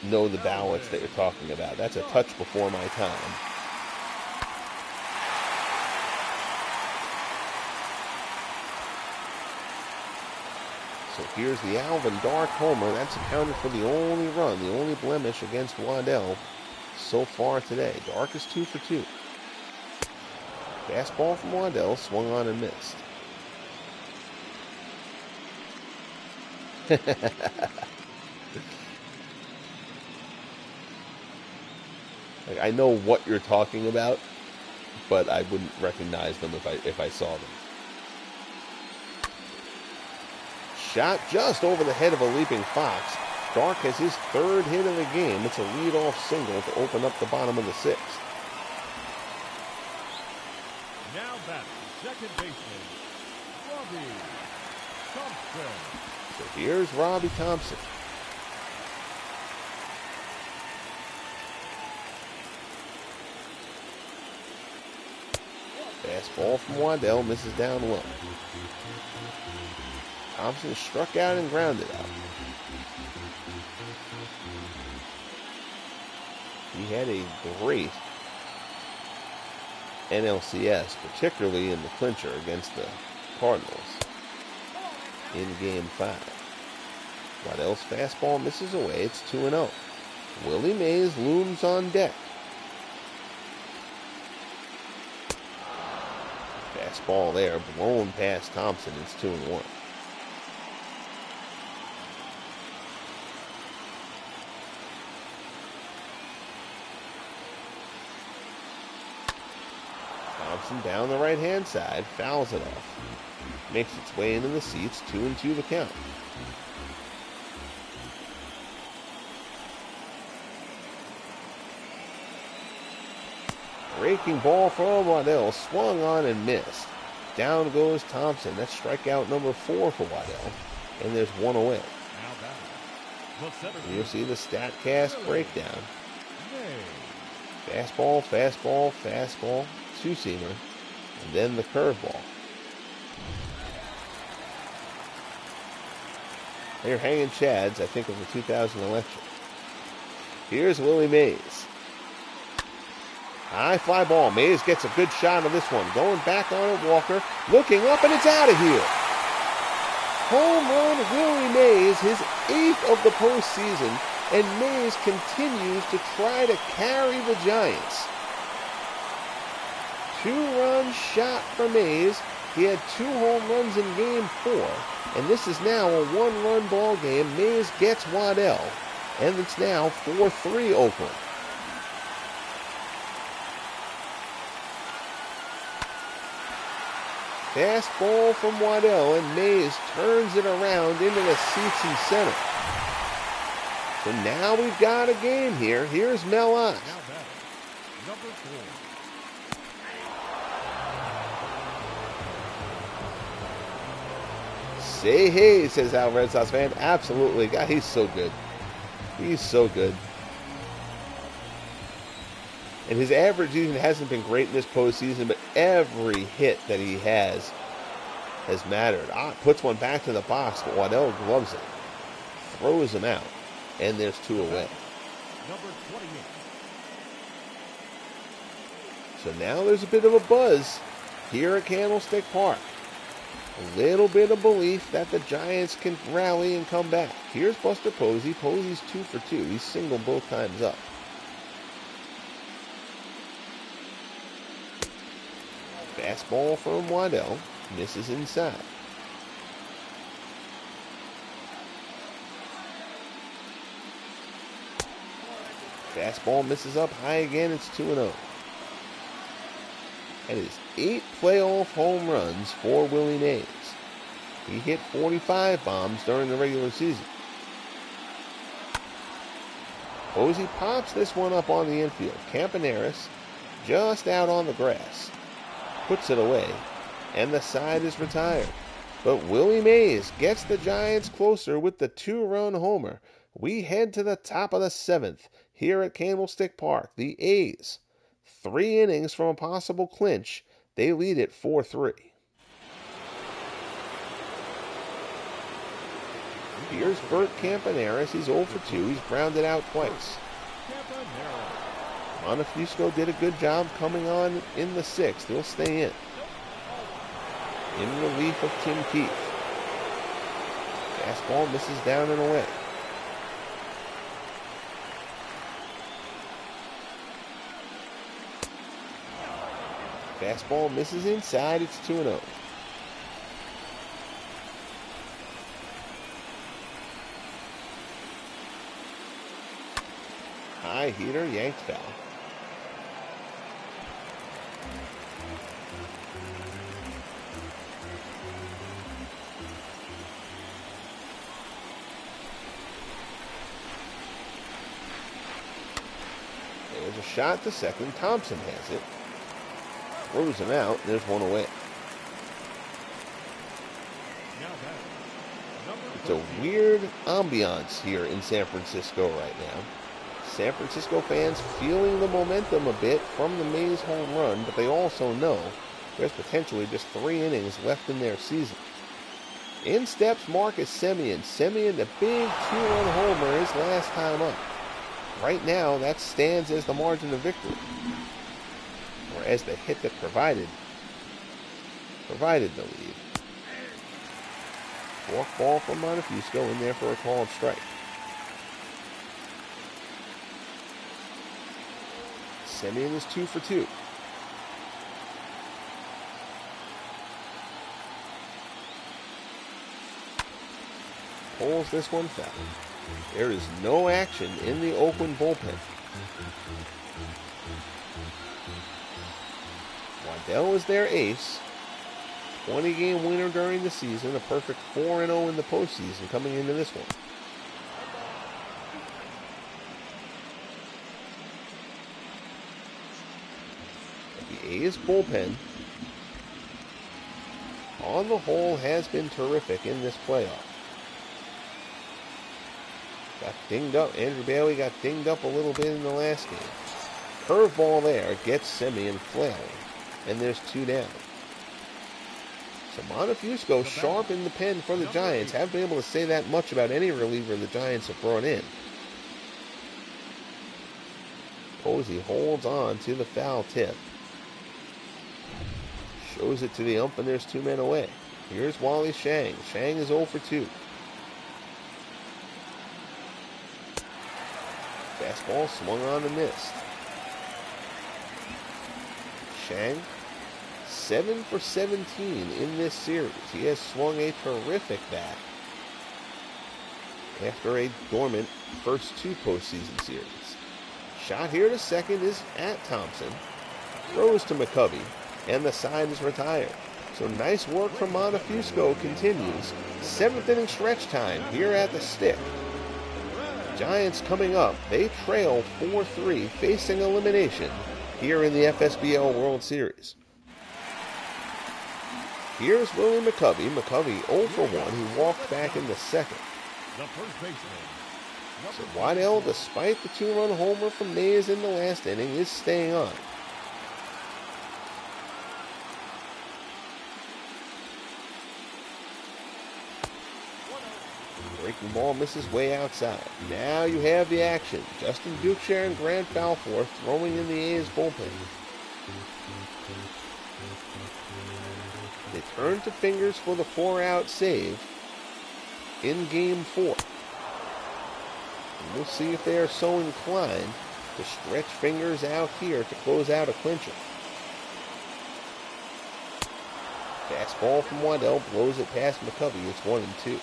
know the ballots that you're talking about. That's a touch before my time. So here's the Alvin Dark homer. That's accounted for the only run, the only blemish against Waddell so far today. Dark is 2 for 2. Fastball from Waddell, swung on and missed. Like, I know what you're talking about, but I wouldn't recognize them if I saw them. Shot just over the head of a leaping fox. Dark has his 3rd hit of the game. It's a leadoff single to open up the bottom of the 6th. Now batting, second baseman, Robbie Thompson. So here's Robbie Thompson. Fastball from Waddell, misses down low. Thompson struck out and grounded out. He had a great NLCS, particularly in the clincher against the Cardinals in Game 5. Waddell's fastball misses away. It's 2-0. Willie Mays looms on deck. Fastball there, blown past Thompson. It's 2-1. Thompson down the right-hand side, fouls it off. Makes its way into the seats, 2-2 the count. Breaking ball from Waddell, swung on and missed. Down goes Thompson. That's strikeout number 4 for Waddell, and there's 1 away. You'll see the StatCast breakdown. Fastball, fastball, fastball, two-seamer, and then the curveball. They're hanging chads, I think, of the 2000 election. Here's Willie Mays. High fly ball. Mays gets a good shot of this one. Going back on it, Walker. Looking up, and it's out of here. Home run, Willie Mays, his 8th of the postseason, and Mays continues to try to carry the Giants. 2-run shot for Mays. He had 2 home runs in Game 4, and this is now a 1-run ball game. Mays gets Waddell, and it's now 4-3 Oakland. Fastball from Waddell, and Mays turns it around into the seats in center. So now we've got a game here. Here's Mel Ott. Now batting, number 4. Say hey, says Al Red Sox fan. Absolutely. God, he's so good. He's so good. And his average season hasn't been great in this postseason, but every hit that he has mattered. Ott puts one back to the box, but Waddell gloves it. Throws him out. And there's 2 away. Number 28. So now there's a bit of a buzz here at Candlestick Park. A little bit of belief that the Giants can rally and come back. Here's Buster Posey. Posey's 2 for 2. He's single both times up. Fastball from Waddell. Misses inside. Fastball misses up high again. It's 2-0. That is 8 playoff home runs for Willie Mays. He hit 45 bombs during the regular season. Posey pops this one up on the infield. Campaneris just out on the grass. Puts it away, and the side is retired. But Willie Mays gets the Giants closer with the 2-run homer. We head to the top of the 7th here at Candlestick Park. The A's, 3 innings from a possible clinch. They lead it 4-3. Here's Bert Campaneris. He's 0 for 2. He's grounded out twice. Montefusco did a good job coming on in the 6th. He'll stay in relief of Tim Keefe. Fastball misses down and away. Fastball misses inside. It's 2-0. High heater, yanked foul. There's a shot to second. Thompson has it. Throws him out. There's one away. It's a weird ambiance here in San Francisco right now. San Francisco fans feeling the momentum a bit from the Mays home run, but they also know there's potentially just 3 innings left in their season. In steps Marcus Semien. Semien, the big 2-run homer his last time up. Right now, that stands as the margin of victory, or as the hit that provided the lead. Walk ball from Montefusco in there for a called strike. Semien is 2 for 2. Pulls this one foul. There is no action in the Oakland bullpen. Waddell is their ace. 20-game winner during the season. A perfect 4-0 in the postseason coming into this one. The A's bullpen, on the whole, has been terrific in this playoff. Got dinged up. Andrew Bailey got dinged up a little bit in the last game. Curveball there gets Semien flailing, and there's 2 down. So Montefusco sharp in the pen for the Giants. Haven't been able to say that much about any reliever the Giants have brought in. Posey holds on to the foul tip. Shows it to the ump, and there's 2 men away. Here's Wally Shang. Shang is 0 for 2. Fastball swung on and missed. Shang, 7 for 17 in this series. He has swung a terrific bat after a dormant first 2 postseason series. Shot here to second is at Thompson. Throws to McCovey, and the side is retired. So nice work from Montefusco continues. 7th inning stretch time here at the Stick. Giants coming up. They trail 4-3, facing elimination here in the FSBL World Series. Here's Willie McCovey. McCovey 0 for 1. He walked back in the 2nd. So Waddell, despite the 2-run homer from Mays in the last inning, is staying on. Breaking ball misses way outside. Now you have the action. Justin Dukeshire and Grant Balfour throwing in the A's bullpen. They turn to fingers for the 4-out save in Game 4. And we'll see if they are so inclined to stretch fingers out here to close out a clincher. Fastball from Waddell blows it past McCovey. It's 1-2.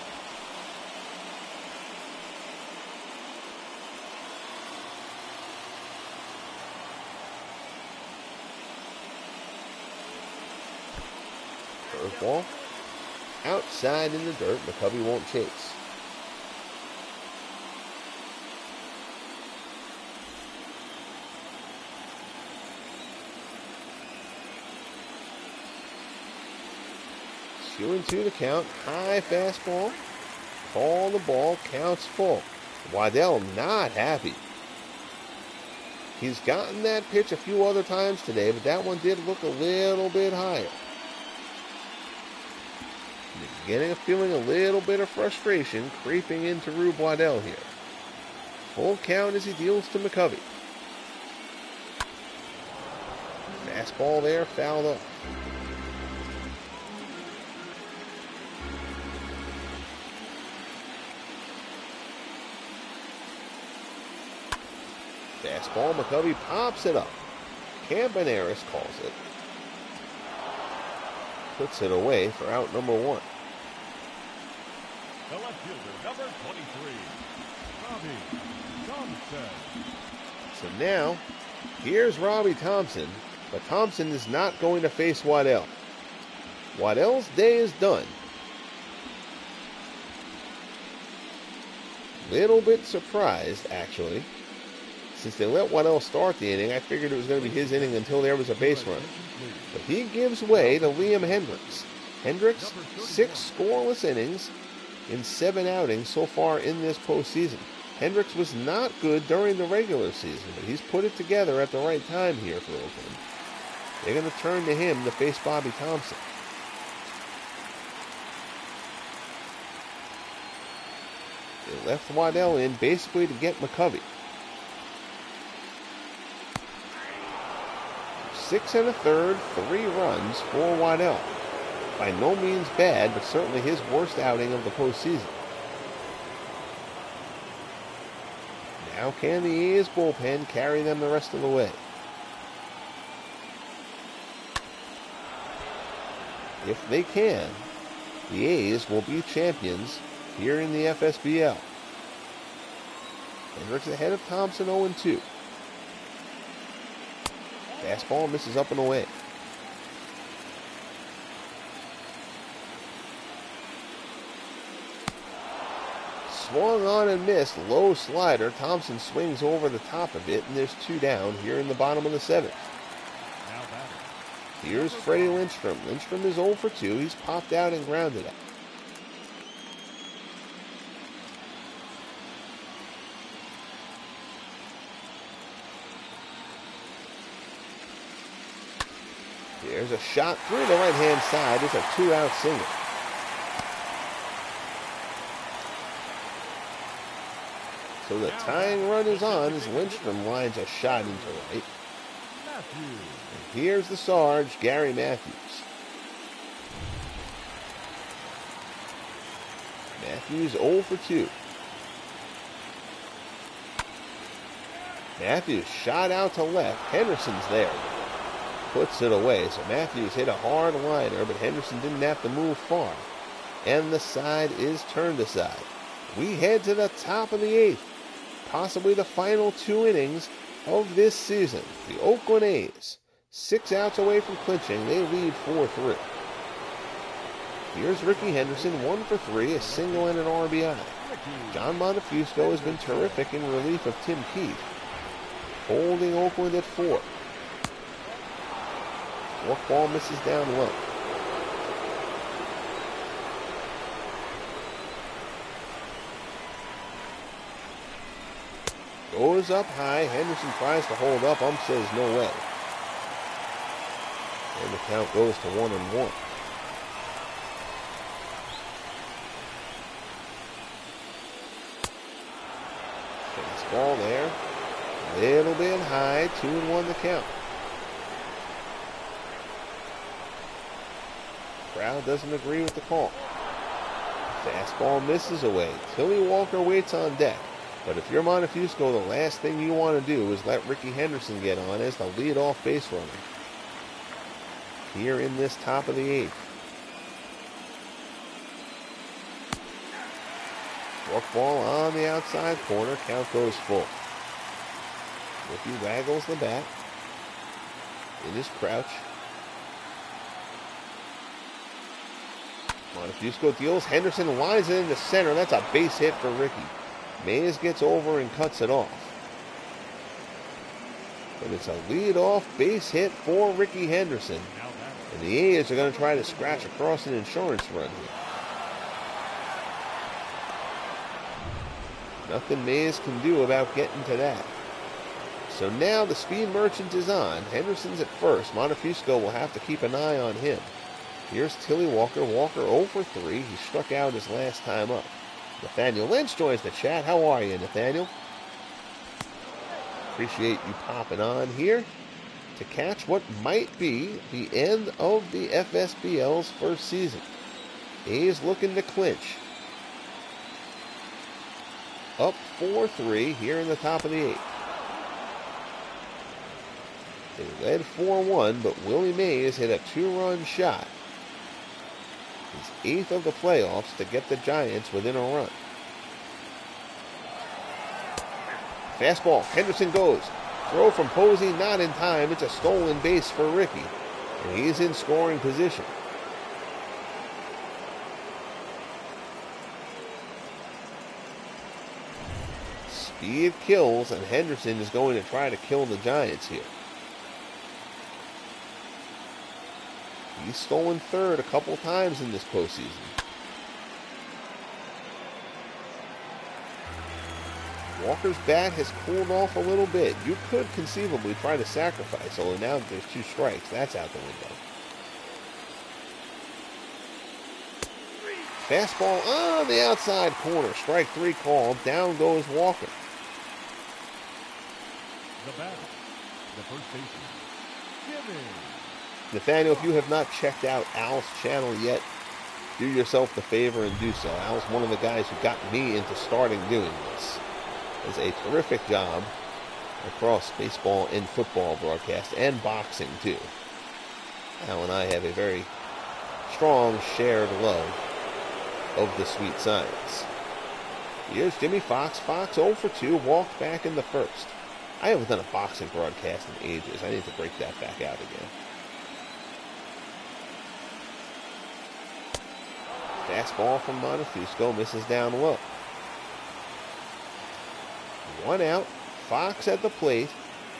Curveball. Outside in the dirt. McCovey won't chase. Two and two the count. High fastball. Call the ball. Counts full. Waddell not happy. He's gotten that pitch a few other times today, but that one did look a little bit higher. Getting a feeling a little bit of frustration creeping into Rube Waddell here. Full count as he deals to McCovey. Fastball there, fouled off. Fastball, McCovey pops it up. Campaneris calls it. Puts it away for out number 1. The left fielder, number 23, Robbie Thompson. So now, here's Robbie Thompson, but Thompson is not going to face Waddell. Waddell's day is done. Little bit surprised, actually. Since they let Waddell start the inning, I figured it was going to be his inning until there was a base runner. But he gives way to Liam Hendricks. Hendricks, 6 scoreless innings in 7 outings so far in this postseason. Hendricks was not good during the regular season, but he's put it together at the right time here for Oakland. They're going to turn to him to face Bobby Thompson. They left Waddell in basically to get McCovey. 6 1/3, 3 runs for Waddell. By no means bad, but certainly his worst outing of the postseason. Now can the A's bullpen carry them the rest of the way? If they can, the A's will be champions here in the FSBL. Hendricks ahead of Thompson 0-2. Fastball misses up and away. Swung on and missed. Low slider. Thompson swings over the top of it, and there's 2 down here in the bottom of the 7th. Here's Freddie Lindstrom. Lindstrom is 0 for 2. He's popped out and grounded out. There's a shot through the right-hand side. It's a 2-out single. So the tying run is on as Lindstrom lines a shot into right. And here's the Sarge, Gary Matthews. Matthews 0 for 2. Matthews shot out to left. Henderson's there. Puts it away. So Matthews hit a hard liner, but Henderson didn't have to move far. And the side is turned aside. We head to the top of the 8th. Possibly the final 2 innings of this season. The Oakland A's, 6 outs away from clinching. They lead 4-3. Here's Ricky Henderson, 1 for 3, a single and an RBI. John Montefusco has been terrific in relief of Tim Keefe, holding Oakland at 4. Forkball misses down low. Goes up high. Henderson tries to hold up. Says no way. And the count goes to 1-1. Fastball there. Little bit high. 2-1 the count. Crowd doesn't agree with the call. Fastball misses away. Tilly Walker waits on deck. But if you're Montefusco, the last thing you want to do is let Ricky Henderson get on as the leadoff base runner here in this top of the 8th. Forkball on the outside corner. Count goes full. Ricky waggles the bat in his crouch. Montefusco deals. Henderson lines it into center. That's a base hit for Ricky. Mays gets over and cuts it off. But it's a leadoff base hit for Ricky Henderson. And the A's are going to try to scratch across an insurance run here. Nothing Mays can do about getting to that. So now the speed merchant is on. Henderson's at first. Montefusco will have to keep an eye on him. Here's Tilly Walker. Walker 0 for 3. He struck out his last time up. Nathaniel Lynch joins the chat. How are you, Nathaniel? Appreciate you popping on here to catch what might be the end of the FSBL's first season. A's looking to clinch. Up 4-3 here in the top of the 8th. They led 4-1, but Willie Mays hit a 2-run shot. His 8th of the playoffs to get the Giants within a run. Fastball. Henderson goes. Throw from Posey, not in time. It's a stolen base for Ricky. And he's in scoring position. Speed kills, and Henderson is going to try to kill the Giants here. He's stolen third a couple times in this postseason. Walker's bat has cooled off a little bit. You could conceivably try to sacrifice, although now there's 2 strikes. That's out the window. Fastball on the outside corner. Strike 3 called. Down goes Walker. The batter, the first baseman, Jimmy. Nathaniel, if you have not checked out Al's channel yet, do yourself the favor and do so. Al's one of the guys who got me into starting doing this. Does a terrific job across baseball and football broadcast and boxing too. Al and I have a very strong shared love of the sweet science. Here's Jimmy Fox. Fox 0 for 2, walked back in the first. I haven't done a boxing broadcast in ages. I need to break that back out again. Fastball from Montefusco misses down low. 1 out. Fox at the plate.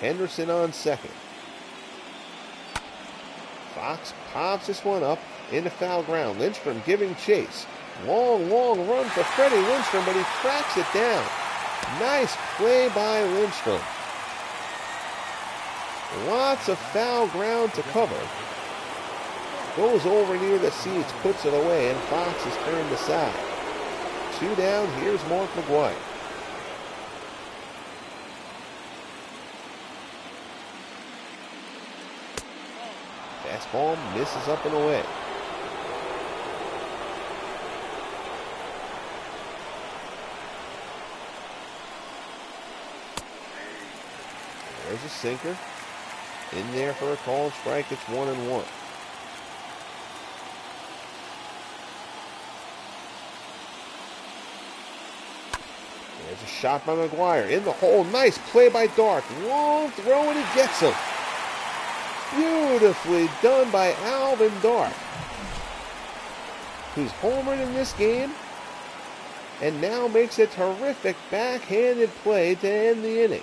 Henderson on second. Fox pops this one up into foul ground. Lindstrom giving chase. Long run for Freddie Lindstrom, but he tracks it down. Nice play by Lindstrom. Lots of foul ground to cover. Goes over near the seats, puts it away, and Fox is turned aside. 2 down, here's Mark McGuire. Fastball misses up and away. There's a sinker. In there for a called strike. It's 1-1. There's a shot by McGuire. In the hole. Nice play by Dark. Long throw and he gets him. Beautifully done by Alvin Dark, who's homered in this game and now makes a terrific backhanded play to end the inning.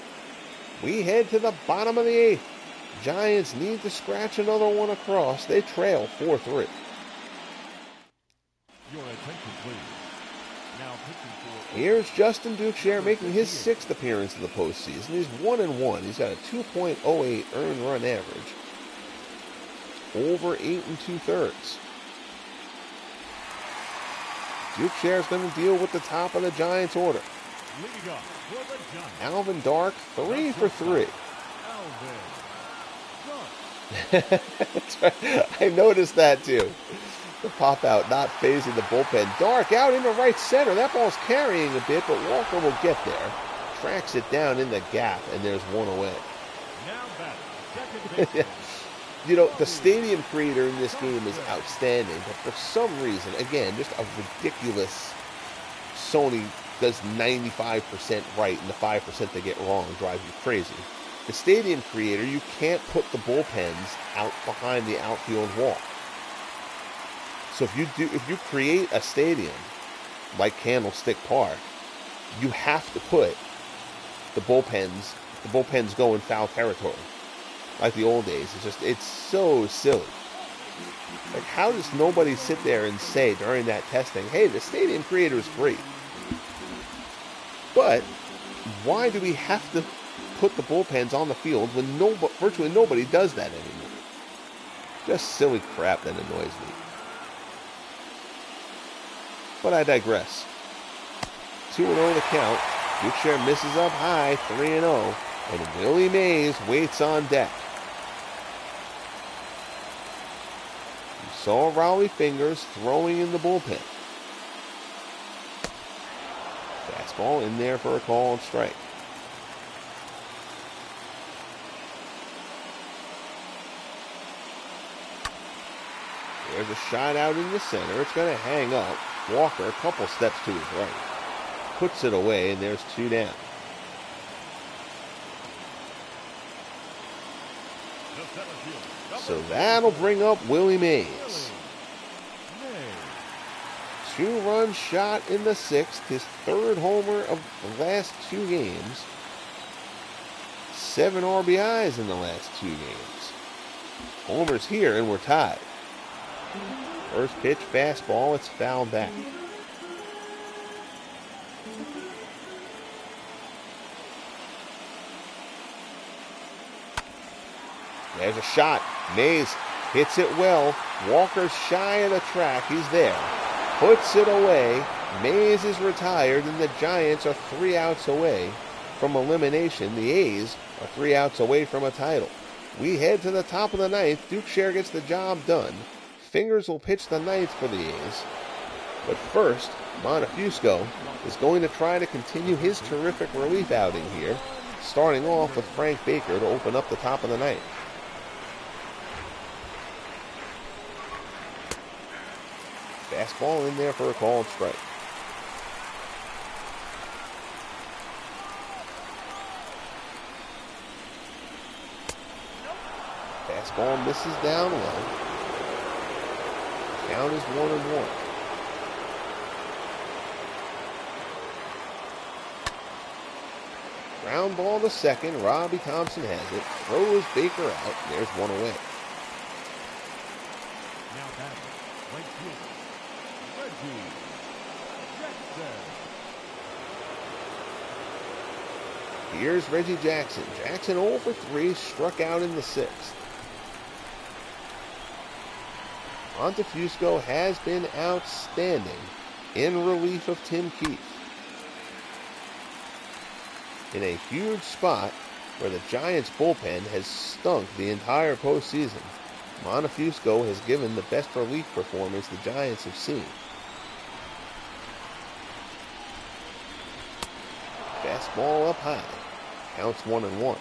We head to the bottom of the 8th. Giants need to scratch another one across. They trail 4-3. Your attention, please. Now pitching for... Here's Justin Dukeshire making his 6th appearance in the postseason. He's 1-1. He's got a 2.08 earned run average. Over 8 2/3. Dukeshire's going to deal with the top of the Giants order. Leading up for the Giants, Alvin Dark, 3 for 3. Alvin Dark. That's right. I noticed that too. The pop out not phasing the bullpen. Dark out into right center. That ball's carrying a bit, but Walker will get there. Tracks it down in the gap, and there's one away. Now batting, second baseman. You know, the stadium creator in this game is outstanding, but for some reason, again, just a ridiculous Sony does 95% right, and the 5% they get wrong drives you crazy. The stadium creator, you can't put the bullpens out behind the outfield wall. So if you create a stadium like Candlestick Park, you have to put the bullpens go in foul territory. Like the old days. It's so silly. Like, how does nobody sit there and say during that testing, hey, the stadium creator is great, but why do we have to put the bullpens on the field when virtually nobody does that anymore? Just silly crap that annoys me. But I digress. 2-0 the count. Dukeshire misses up high, 3-0, and Willie Mays waits on deck. You saw Raleigh Fingers throwing in the bullpen. Fastball in there for a called strike. There's a shot out in the center. It's going to hang up. Walker, a couple steps to his right. Puts it away, and there's 2 down. So that'll bring up Willie Mays. 2-run shot in the 6th. His 3rd homer of the last 2 games. 7 RBIs in the last 2 games. Homers here, and we're tied. First pitch, fastball. It's fouled back. There's a shot. Mays hits it well. Walker's shy of the track. He's there. Puts it away. Mays is retired, and the Giants are 3 outs away from elimination. The A's are 3 outs away from a title. We head to the top of the 9th. Dukeshire gets the job done. Fingers will pitch the 9th for the A's. But first, Montefusco is going to try to continue his terrific relief outing here, starting off with Frank Baker to open up the top of the 9th. Fastball in there for a called strike. Fastball misses down low. Count is 1-1. Ground ball to second. Robbie Thompson has it. Throws Baker out. There's 1 away. Now batting, right fielder, Reggie Jackson. Here's Reggie Jackson. Jackson 0 for 3, struck out in the 6th. Montefusco has been outstanding in relief of Tim Keefe. In a huge spot where the Giants' bullpen has stunk the entire postseason, Montefusco has given the best relief performance the Giants have seen. Fastball up high. Counts 1-1.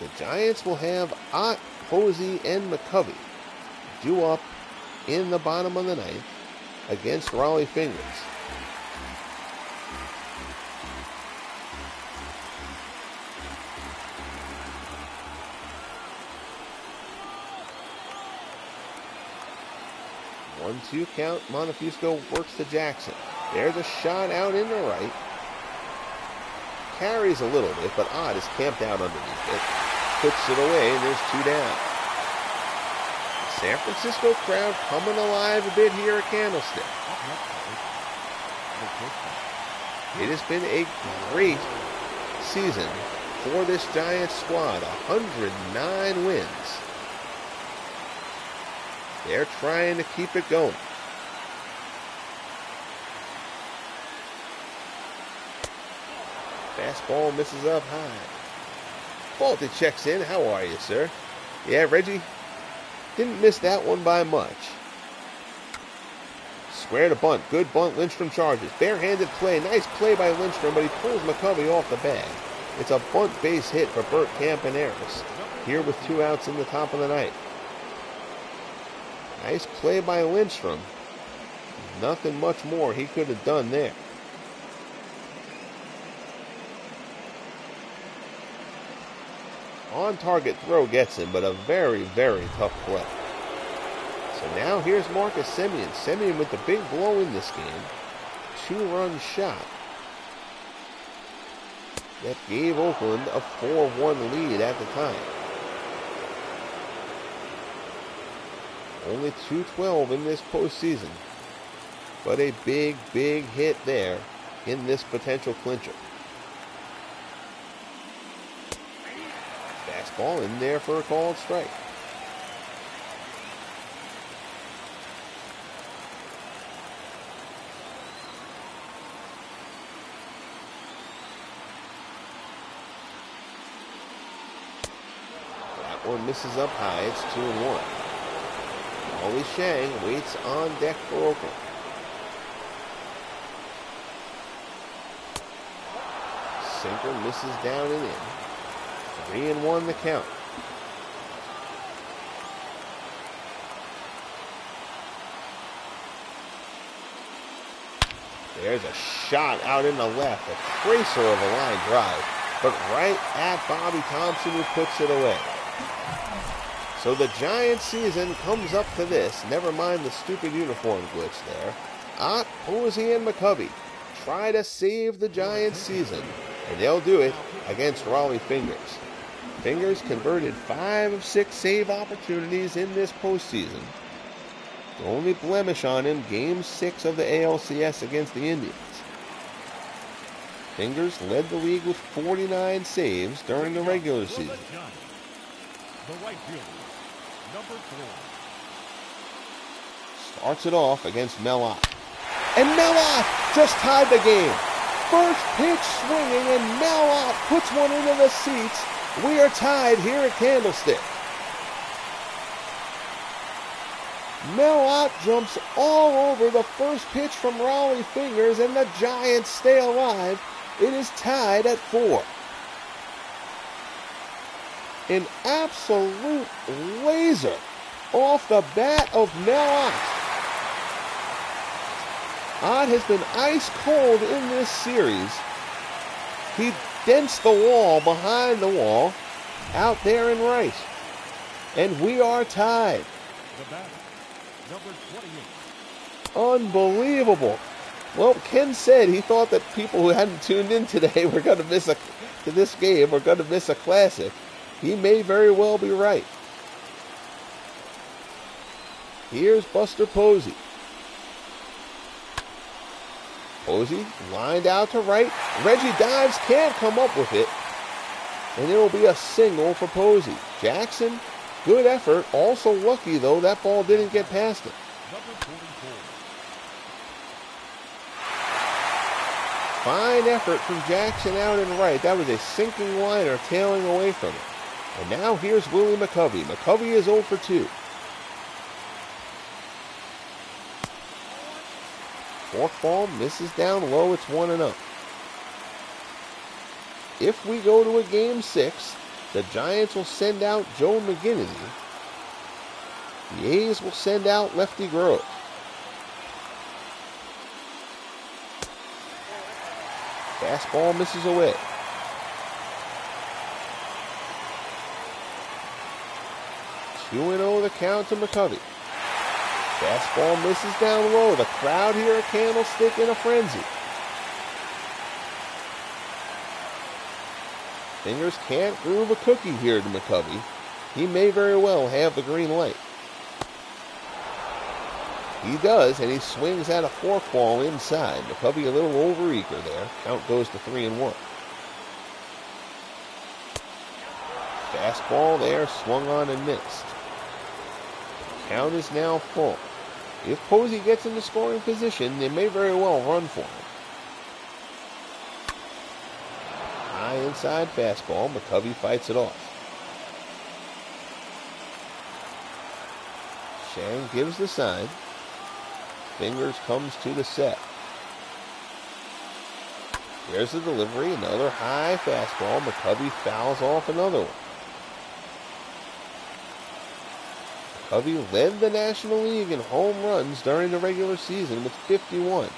The Giants will have Ott, Posey, and McCovey due up in the bottom of the 9th against Raleigh Fingers. One-two count. Montefusco works to Jackson. There's a shot out in the right. Carries a little bit, but Ott is camped out underneath it. Puts it away, and there's 2 down. The San Francisco crowd coming alive a bit here at Candlestick. It has been a great season for this Giants squad. 109 wins. They're trying to keep it going. Fastball misses up high. Balta checks in. How are you, sir? Yeah, Reggie? Didn't miss that one by much. Square to bunt. Good bunt. Lindstrom charges. Barehanded play. Nice play by Lindstrom, but he pulls McCovey off the bag. It's a bunt base hit for Bert Campaneris. Here with 2 outs in the top of the ninth. Nice play by Lindstrom. Nothing much more he could have done there. On target throw gets him, but a very, very tough play. So now here's Marcus Semien. Semien with the big blow in this game. 2-run shot. That gave Oakland a 4-1 lead at the time. Only 212 in this postseason. But a big, big hit there in this potential clincher. Fastball in there for a called strike. That one misses up high. It's 2-1. Ollie Shang waits on deck for Oakland. Sinker misses down and in. 3-1 the count. There's a shot out in the left, a tracer of a line drive, but right at Bobby Thompson, who puts it away. So the Giants season comes up to this, never mind the stupid uniform glitch there. Ott, Posey, and McCovey try to save the Giants season, and they'll do it against Raleigh Fingers. Fingers converted 5 of 6 save opportunities in this postseason. The only blemish on him, Game 6 of the ALCS against the Indians. Fingers led the league with 49 saves during the regular season. The right fielder, number 4. Starts it off against Mel Ott. And Mel Ott just tied the game. First pitch swinging, and Mel Ott puts one into the seats. We are tied here at Candlestick. Mel Ott jumps all over the first pitch from Raleigh Fingers, and the Giants stay alive. It is tied at 4. An absolute laser off the bat of Mel Ott. Ott has been ice cold in this series. He dents the wall behind the wall out there in right. And we are tied. The batter, number 28. Unbelievable. Well, Ken said he thought that people who hadn't tuned in today were going to miss this game, were going to miss a classic. He may very well be right. Here's Buster Posey. Posey lined out to right. Reggie dives, can't come up with it. And it will be a single for Posey. Jackson, good effort. Also lucky, though, that ball didn't get past him. Number 44. Fine effort from Jackson out and right. That was a sinking liner tailing away from it. And now here's Willie McCovey. McCovey is 0 for 2. Forkball misses down low. It's 1-0. If we go to a Game 6, the Giants will send out Joe McGinnity. The A's will send out Lefty Grove. Fastball misses away. 2-0 the count to McCovey. Fastball misses down low. The crowd here at Candlestick in a frenzy. Fingers can't groove a cookie here to McCovey. He may very well have the green light. He does, and he swings at a forkball inside. McCovey a little overeager there. Count goes to 3-1. Fastball there, swung on and missed. Count is now full. If Posey gets into scoring position, they may very well run for him. High inside fastball. McCovey fights it off. Shang gives the sign. Fingers comes to the set. Here's the delivery. Another high fastball. McCovey fouls off another one. McCovey led the National League in home runs during the regular season with 51.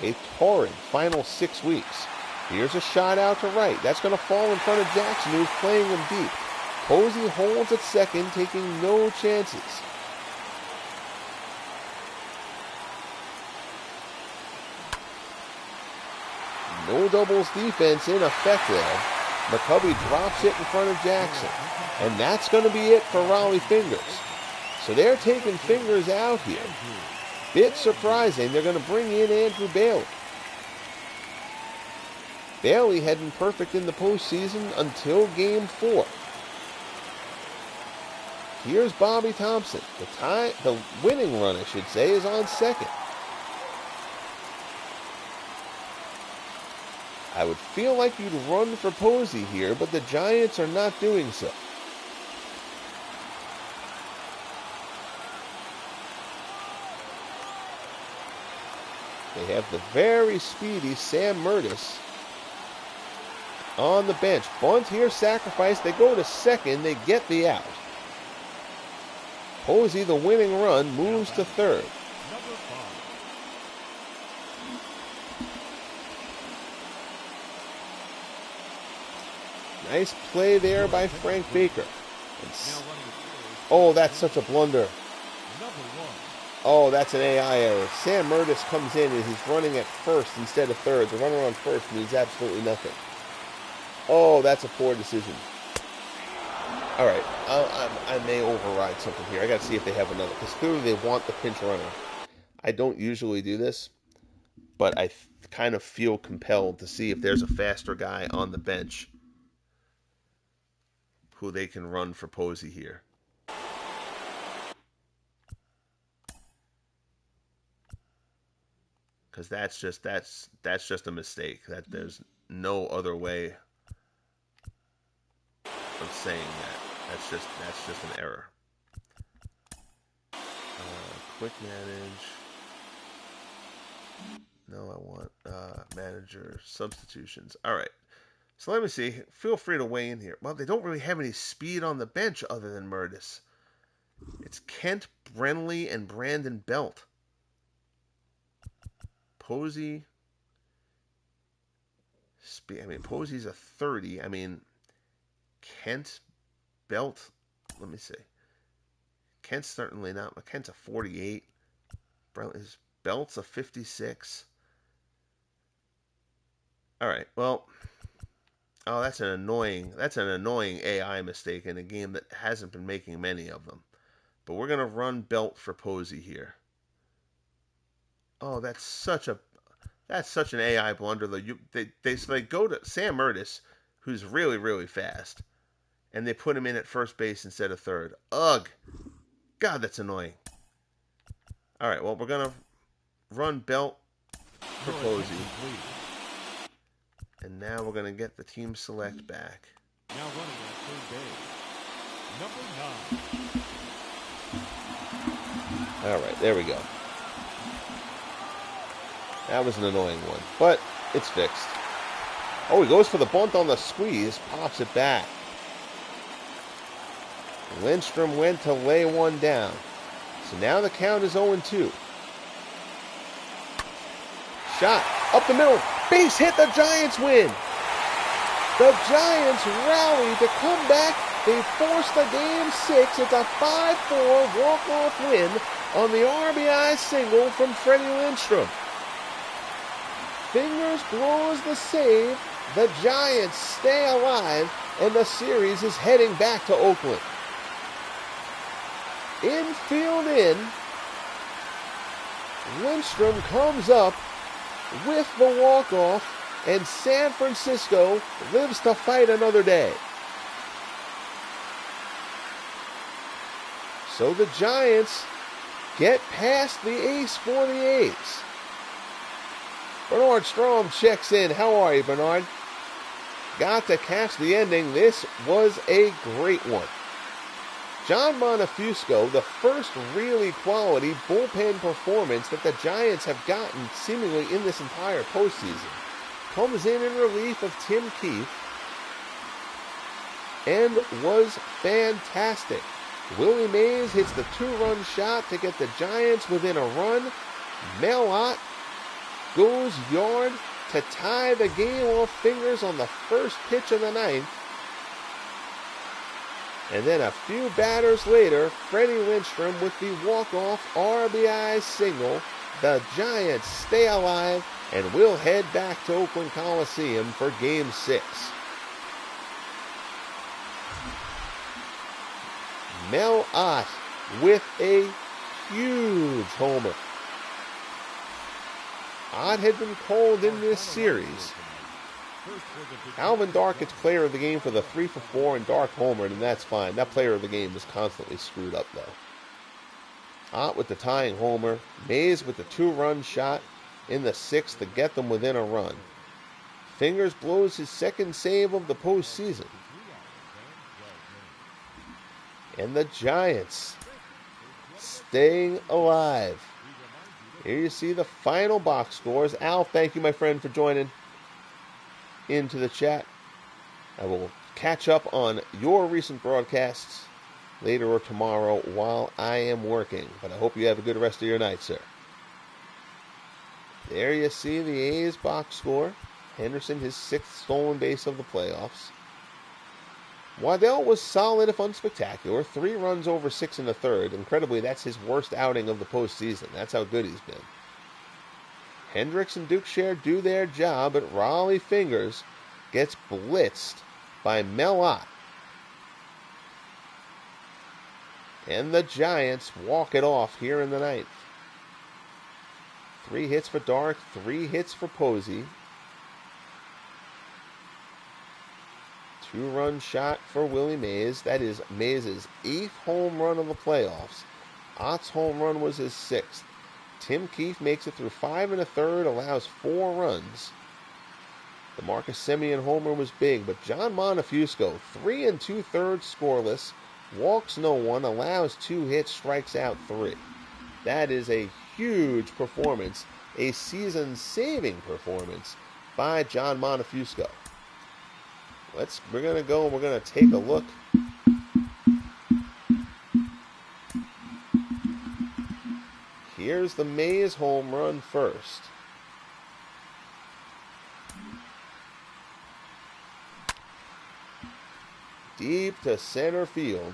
A torrid final 6 weeks. Here's a shot out to right. That's going to fall in front of Jackson, who's playing him deep. Posey holds at second, taking no chances. No doubles defense in effect there. McCovey drops it in front of Jackson. And that's going to be it for Raleigh Fingers. So they're taking Fingers out here. Bit surprising. They're going to bring in Andrew Bailey. Bailey had been perfect in the postseason until Game 4. Here's Bobby Thompson. The winning run, I should say, is on second. I would feel like you'd run for Posey here, but the Giants are not doing so. They have the very speedy Sam Murtis on the bench. Bunt here, sacrifice. They go to second. They get the out. Posey, the winning run, moves to third. Nice play there by Frank Baker. Oh, that's such a blunder. Oh, that's an AI error. Sam Murtis comes in and he's running at first instead of third. The runner on first means absolutely nothing. Oh, that's a poor decision. All right, I may override something here. I got to see if they have another, because clearly they want the pinch runner. I don't usually do this, but I kind of feel compelled to see if there's a faster guy on the bench who they can run for Posey here. Because that's just a mistake. That there's no other way of saying that. That's just an error. Quick manage. No, I want manager substitutions. All right. So let me see. Feel free to weigh in here. Well, they don't really have any speed on the bench other than Murtis. It's Kent, Brenly, and Brandon Belt. Posey. Posey's a 30. Kent, Belt. Let me see. Kent's certainly not. Kent's a 48. Belt's a 56. All right. Well. Oh, that's an annoying AI mistake in a game that hasn't been making many of them. But we're gonna run Belt for Posey here. Oh, that's such an AI blunder though. They go to Sam Murtis, who's really, really fast, and they put him in at first base instead of third. Ugh. God, that's annoying. All right, well, we're gonna run Belt for Posey. And now we're going to get the team select back. Now running at third base, number 9. All right, there we go. That was an annoying one, but it's fixed. Oh, he goes for the bunt on the squeeze, pops it back. Lindstrom went to lay one down. So now the count is 0-2. Shot up the middle. Base hit, the Giants win. The Giants rally to come back. They force the Game 6. It's a 5-4 walk-off win on the RBI single from Freddie Lindstrom. Fingers blows the save. The Giants stay alive, and the series is heading back to Oakland. Infield in. Lindstrom comes up with the walk-off, and San Francisco lives to fight another day. So the Giants get past the ace for the A's. Bernard Strom checks in. How are you, Bernard? got to catch the ending. This was a great one. John Monefusco, the first really quality bullpen performance that the Giants have gotten seemingly in this entire postseason, comes in relief of Tim Keefe and was fantastic. Willie Mays hits the 2-run shot to get the Giants within a run. Mel Ott goes yard to tie the game off Fingers on the first pitch of the ninth. And then a few batters later, Freddie Lindstrom with the walk-off RBI single. The Giants stay alive and will head back to Oakland Coliseum for Game 6. Mel Ott with a huge homer. Ott had been called in this series. Alvin Dark gets player of the game for the 3-for-4 and Dark homered, and that's fine. That player of the game is constantly screwed up, though. Ott with the tying homer. Mays with the 2-run shot in the 6th to get them within a run. Fingers blows his second save of the postseason. And the Giants staying alive. Here you see the final box scores. Al, thank you, my friend, for joining into the chat. I will catch up on your recent broadcasts later or tomorrow while I am working. But I hope you have a good rest of your night, sir. There you see the A's box score. Henderson, his 6th stolen base of the playoffs. Waddell was solid if unspectacular. 3 runs over 6 in the 3rd. Incredibly, that's his worst outing of the postseason. That's how good he's been. Hendricks and Dukeshire do their job, but Raleigh Fingers gets blitzed by Mel Ott. And the Giants walk it off here in the 9th. 3 hits for Dark, 3 hits for Posey. 2-run shot for Willie Mays. That is Mays' 8th home run of the playoffs. Ott's home run was his 6th. Tim Keefe makes it through 5 1/3, allows 4 runs. The Marcus Semien homer was big, but John Monefusco, 3 2/3 scoreless, walks no one, allows 2 hits, strikes out 3. That is a huge performance, a season-saving performance by John Monefusco. We're going to go and we're going to take a look. Here's the Mays home run first. Deep to center field.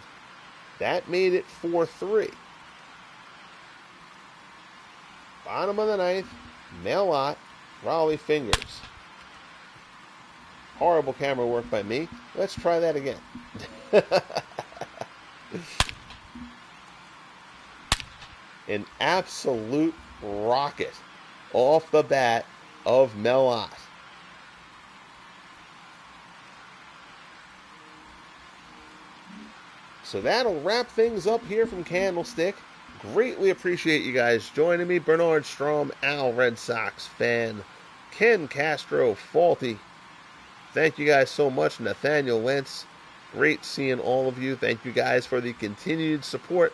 That made it 4-3. Bottom of the 9th, Mel Ott, Raleigh Fingers. Horrible camera work by me. Let's try that again. An absolute rocket off the bat of Mel Ott. So that'll wrap things up here from Candlestick. Greatly appreciate you guys joining me. Bernard Strom, Al Red Sox fan, Ken Castro, Faulty. Thank you guys so much. Nathaniel Lentz, great seeing all of you. Thank you guys for the continued support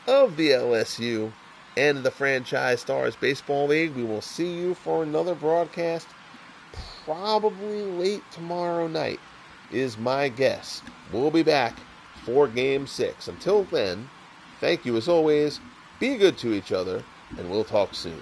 of the LSU and the Franchise Stars Baseball League. We will see you for another broadcast probably late tomorrow night is my guess. We'll be back for Game 6. Until then, thank you as always. Be good to each other, and we'll talk soon.